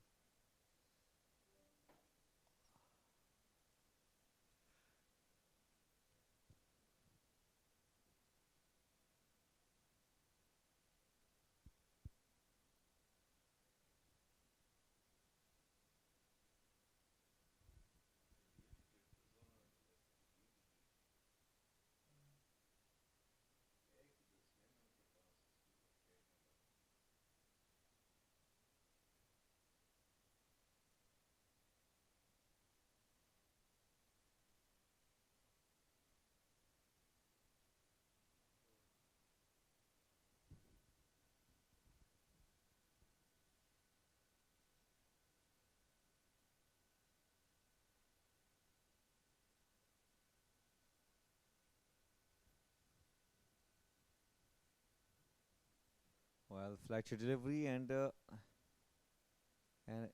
Well, flashy delivery and an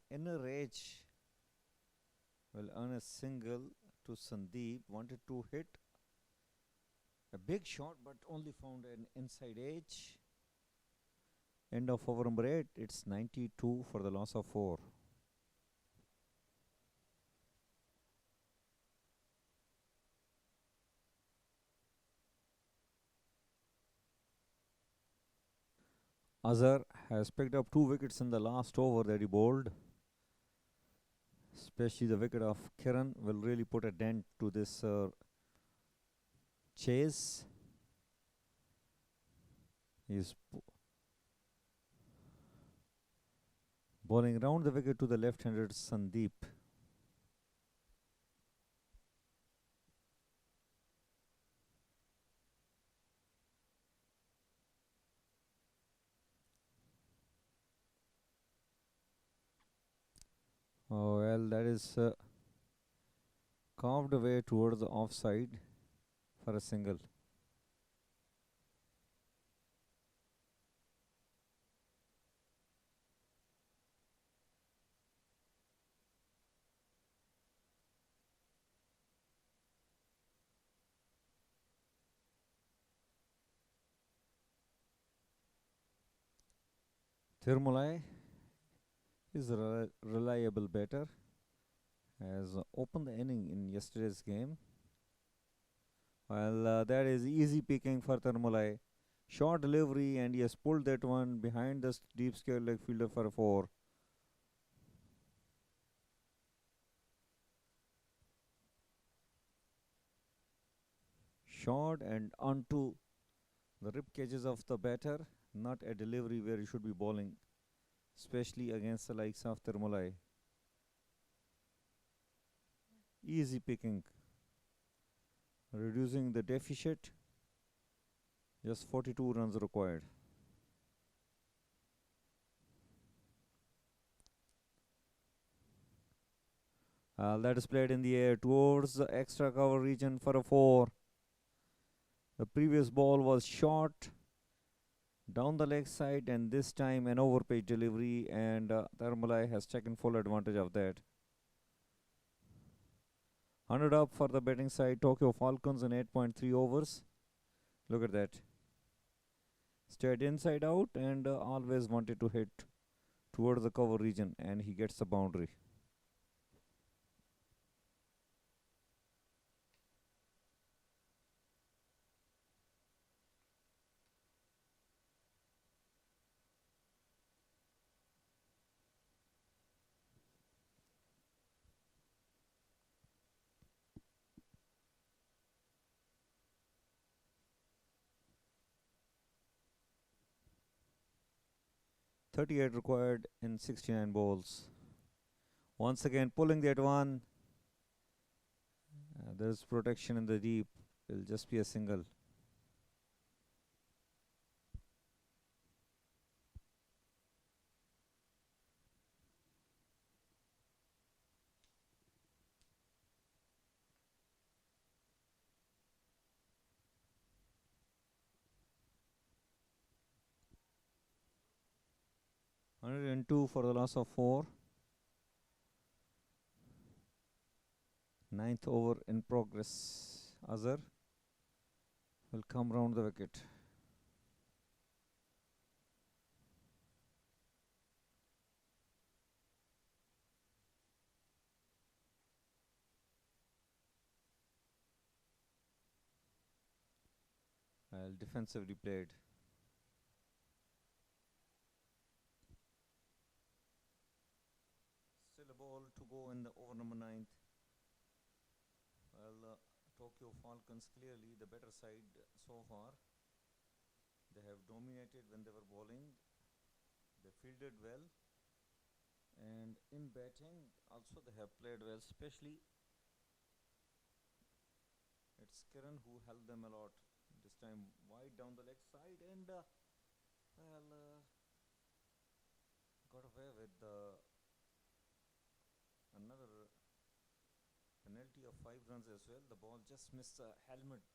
inner edge will earn a single to Sandeep. Wanted to hit a big shot, but only found an inside edge. End of over number 8. It's 92 for the loss of 4. Azhar has picked up 2 wickets in the last over that he bowled. Especially the wicket of Kiran will really put a dent to this chase. He's bowling round the wicket to the left-handed Sandeep. Oh well, that is carved away towards the offside for a single. Tirmalai is a reliable batter, has opened the inning in yesterday's game. Well, that is easy picking for Tirmalai. Short delivery, and he has pulled that one behind the deep square leg fielder for a 4. Short and onto the rib cages of the batter, not a delivery where he should be bowling, especially against the likes of Tirmalai. Easy picking, reducing the deficit. Just 42 runs required. That is played in the air towards the extra cover region for a 4. The previous ball was short down the leg side, and this time an overpitch delivery, and Tirmalai has taken full advantage of that. 100 up for the betting side, Tokyo Falcons in 8.3 overs. Look at that. Stayed inside out and always wanted to hit towards the cover region, and he gets the boundary. .38 required in 69 balls. Once again pulling that one. There's protection in the deep. It'll just be a single. .102 for the loss of 4. Ninth over in progress. Azhar will come round the wicket. Well, defensively played. Still a ball to go in the over number 9th. Well, Tokyo Falcons clearly the better side so far. They have dominated when they were bowling. They fielded well, and in batting also they have played well. Especially it's Kiran who held them a lot. This time wide down the leg side, and got away with another penalty of 5 runs as well. The ball just missed the helmet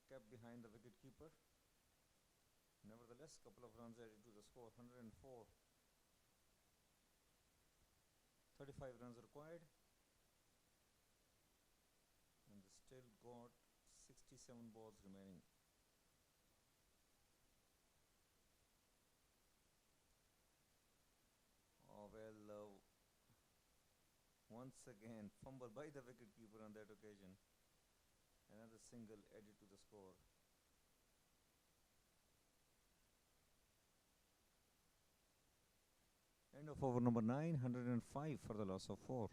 kept behind the wicket keeper. Nevertheless, couple of runs added to the score. 104. 35 runs required, and they still got 67 balls remaining. Oh well, once again fumble by the wicketkeeper on that occasion. Another single added to the score. And End of over number 9, 105 for the loss of 4.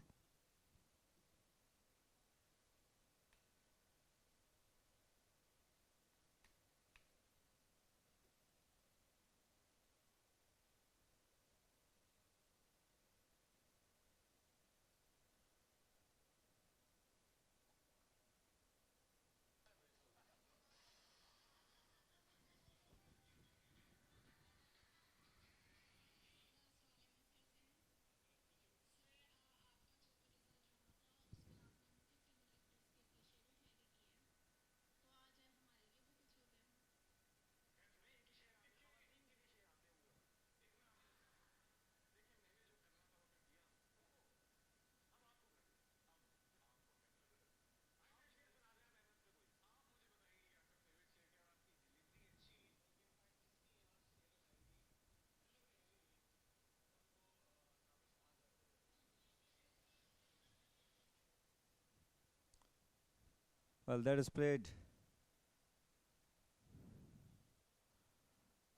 Well, that is played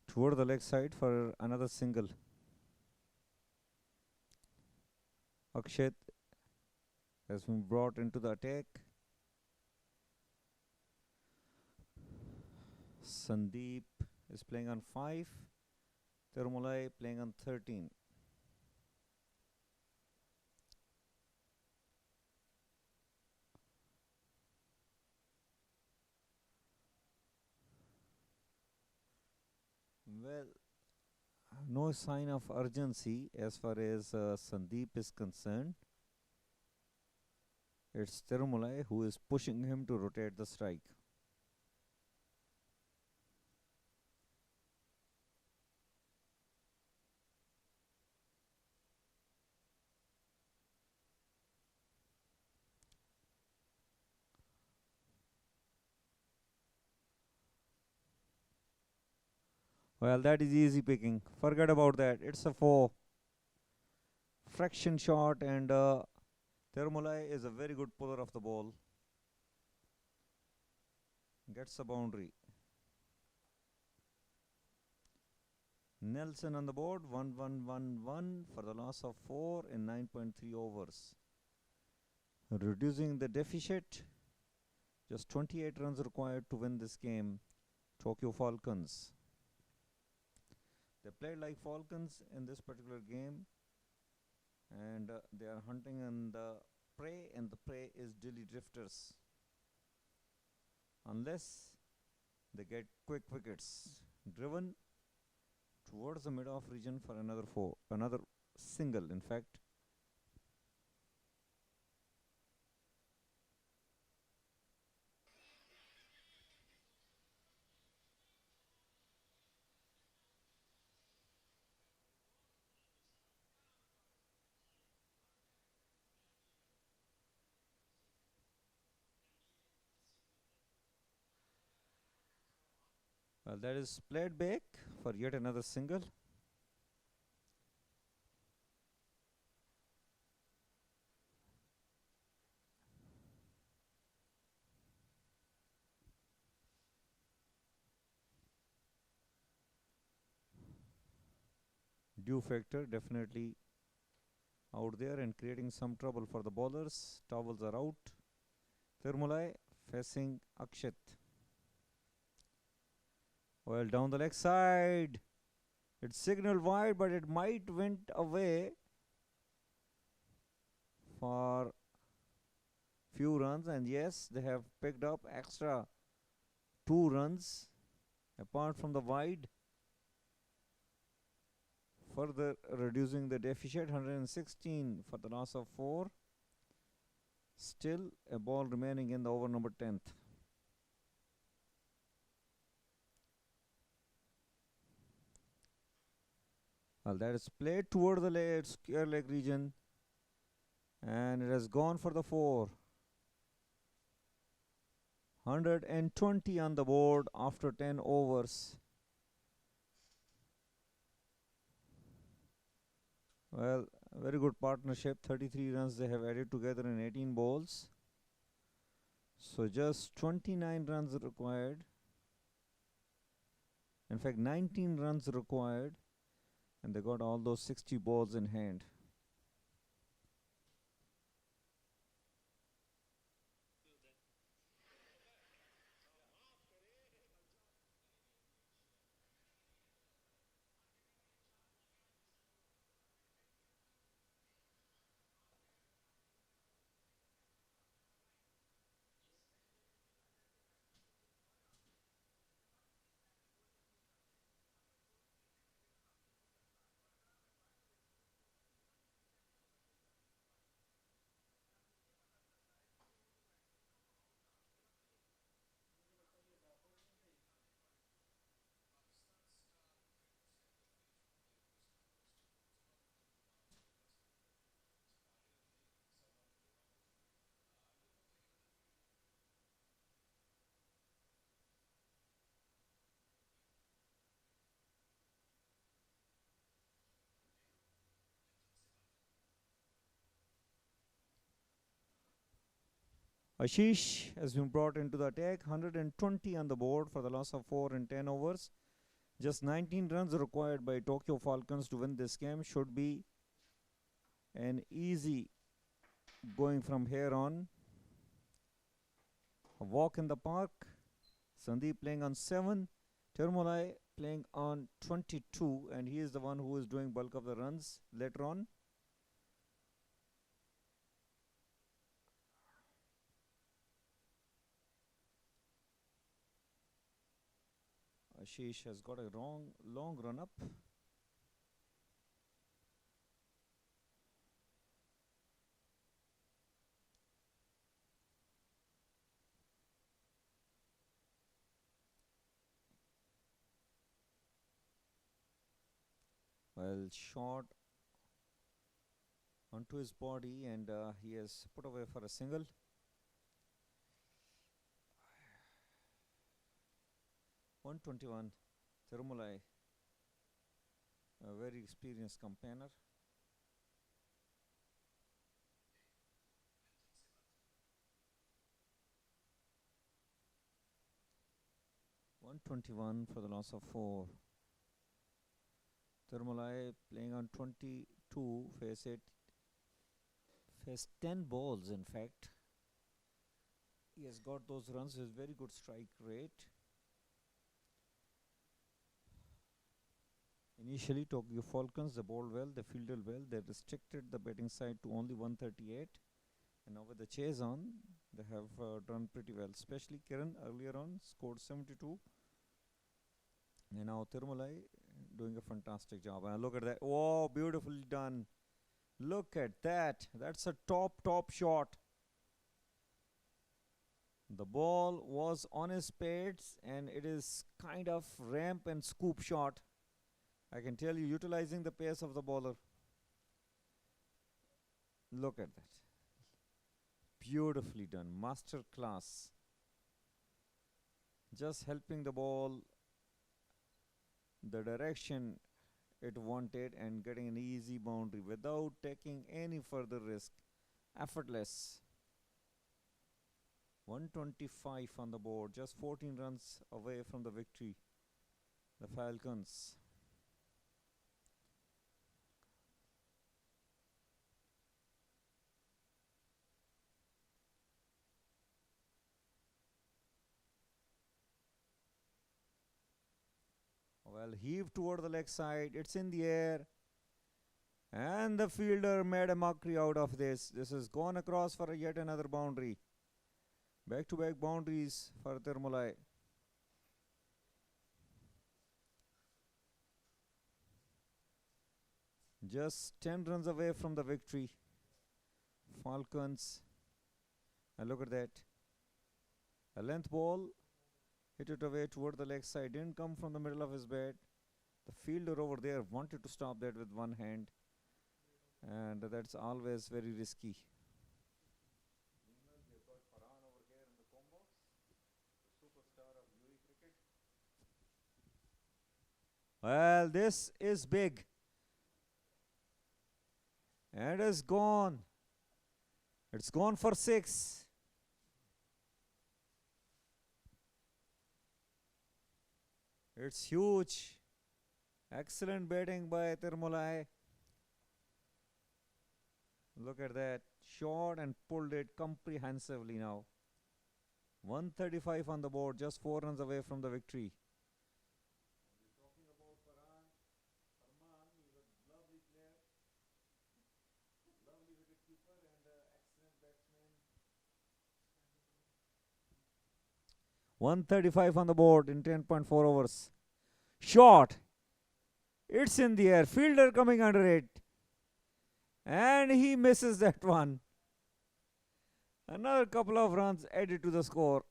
toward the leg side for another single. Akshat has been brought into the attack. Sandeep is playing on 5. Tirumulai playing on 13. Well, no sign of urgency as far as Sandeep is concerned. It's Tirumulai who is pushing him to rotate the strike. Well, that is easy picking. Forget about that. It's a 4. Fraction shot, and Tirumulai is a very good puller of the ball. Gets a boundary. Nelson on the board, 1-1-1-1 for the loss of 4 in 9.3 overs. Reducing the deficit. Just 28 runs required to win this game. Tokyo Falcons. They played like Falcons in this particular game, and they are hunting on the prey, and the prey is Delhi Drifters. Unless they get quick wickets, driven towards the mid-off region for another single, in fact. Well, that is played back for yet another single. Dew factor definitely out there and creating some trouble for the bowlers. Towels are out. Tirumulai facing Akshat. Well, down the leg side. It's signaled wide, but it might went away for few runs. And yes, they have picked up extra 2 runs apart from the wide, further reducing the deficit. 116 for the loss of 4. Still a ball remaining in the over number 10th. Well, that is played toward the square leg region, and it has gone for the 4. 120 on the board after 10 overs. Well, very good partnership. 33 runs they have added together in 18 balls. So just 29 runs required. In fact, 19 runs required. and they got all those 60 balls in hand. Ashish has been brought into the attack. 120 on the board for the loss of 4 in 10 overs. Just 19 runs required by Tokyo Falcons to win this game. Should be an easy going from here on. A walk in the park. Sandeep playing on 7. Termolai playing on 22, and he is the one who is doing bulk of the runs later on. Ashish has got a long run up. Well, shot onto his body, and he has put away for a single. .121, Tirumulai, a very experienced campaigner. .121 for the loss of 4. Tirumulai playing on 22, faced 10 balls in fact. He has got those runs, his very good strike rate. Initially, Tokyo Falcons, they bowled well, they fielded well, they restricted the batting side to only 138. And now with the chase on, they have done pretty well. Especially Kiran earlier on scored 72. And now Tirumulai doing a fantastic job. And look at that. Oh, beautifully done. Look at that. That's a top shot. The ball was on his pads, and it is kind of ramp and scoop shot. I can tell you, utilizing the pace of the bowler. Look at that. Beautifully done. Master class. Just helping the ball the direction it wanted and getting an easy boundary without taking any further risk. Effortless. 125 on the board. Just 14 runs away from the victory. The Falcons. Well, heaved toward the leg side. It's in the air. And the fielder made a mockery out of this. This has gone across for yet another boundary. Back-to-back boundaries for Tirumulai. Just 10 runs away from the victory. Falcons. And look at that. A length ball. Hit it away toward the leg side. Didn't come from the middle of his bat. The fielder over there wanted to stop that with one hand. And that's always very risky. Well, this is big. And it's gone. It's gone for 6. It's huge. Excellent batting by Tirmolai. Look at that. Shot and pulled it comprehensively now. 135 on the board, just 4 runs away from the victory. Talking about Farman, he's a lovely player, lovely wicketkeeper, and excellent batsman. 135 on the board in 10.4 overs. Shot. It's in the air. Fielder coming under it. And he misses that one. Another couple of runs added to the score.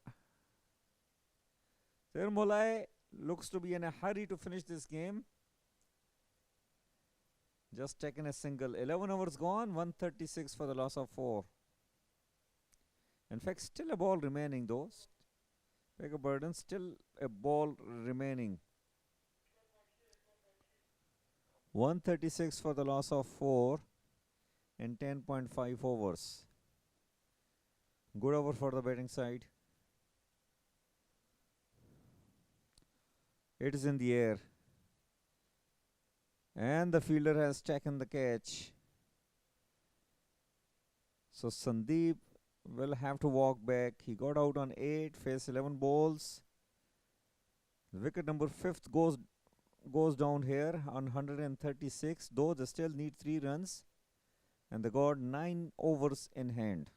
Tirmolai looks to be in a hurry to finish this game. Just taken a single. 11 overs gone. 136 for the loss of 4. In fact, still a ball remaining though. Beg a burden. Still a ball remaining. 136 for the loss of 4 in 10.5 overs. Good over for the batting side. It is in the air. And the fielder has taken the catch. So Sandeep will have to walk back. He got out on 8, faced 11 balls. The wicket number 5th goes down here on 136, though they still need 3 runs. And they got 9 overs in hand.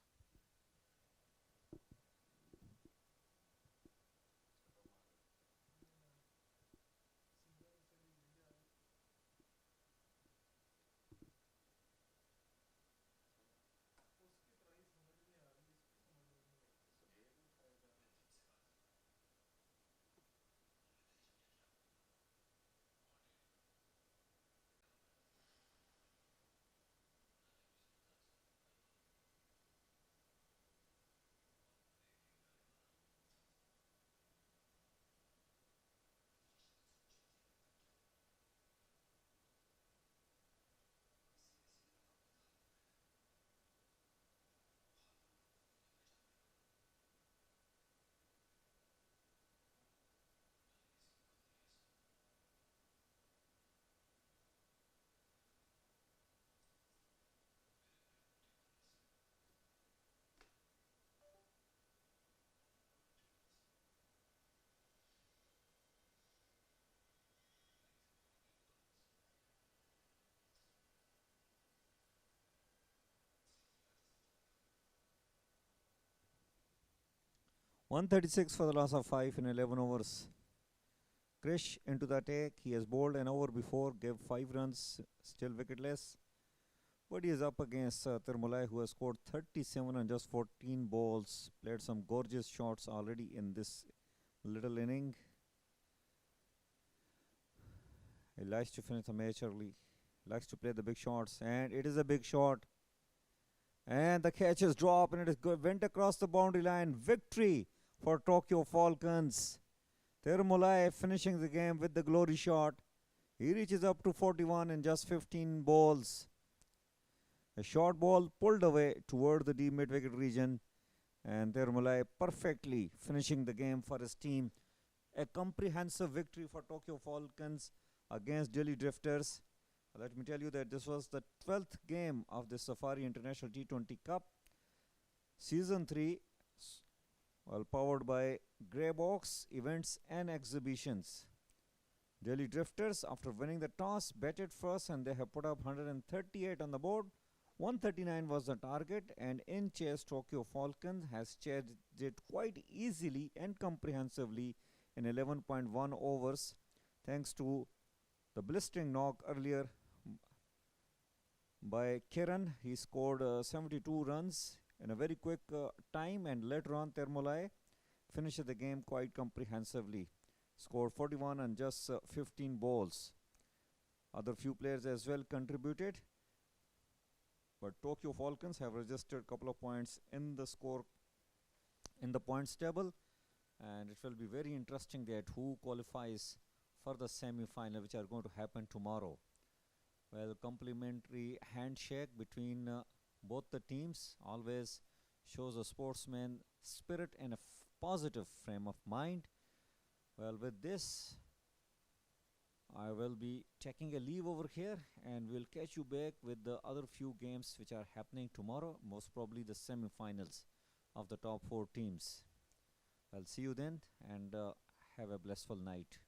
.136 for the loss of 5 in 11 overs. Krish into the attack. He has bowled an over before, gave 5 runs, still wicketless. But he is up against Tirmolai, who has scored 37 on just 14 balls. Played some gorgeous shots already in this little inning. He likes to finish the match early. Likes to play the big shots. And it is a big shot. And the catch is dropped and it is went across the boundary line. Victory for Tokyo Falcons. Tirmolai finishing the game with the glory shot. He reaches up to 41 in just 15 balls. A short ball pulled away toward the deep mid-wicket region. And Tirmolai perfectly finishing the game for his team. A comprehensive victory for Tokyo Falcons against Delhi Drifters. Let me tell you that this was the 12th game of the Safari International T20 Cup. Season 3, powered by Grey Box Events and Exhibitions. Delhi Drifters, after winning the toss, batted first and they have put up 138 on the board. 139 was the target, and in chase, Tokyo Falcons has chased it quite easily and comprehensively in 11.1 overs, thanks to the blistering knock earlier by Kiran. He scored 72 runs in a very quick time, and later on Tirmolai finished the game quite comprehensively. Scored 41 on just 15 balls. Other few players as well contributed, but Tokyo Falcons have registered a couple of points in the score, in the points table, and it will be very interesting that who qualifies for the semi-final, which are going to happen tomorrow. Well, complimentary handshake between both the teams always shows a sportsman spirit and a positive frame of mind. Well, with this, I will be taking a leave over here, and we'll catch you back with the other few games which are happening tomorrow, most probably the semi-finals of the top 4 teams. I'll see you then, and have a blissful night.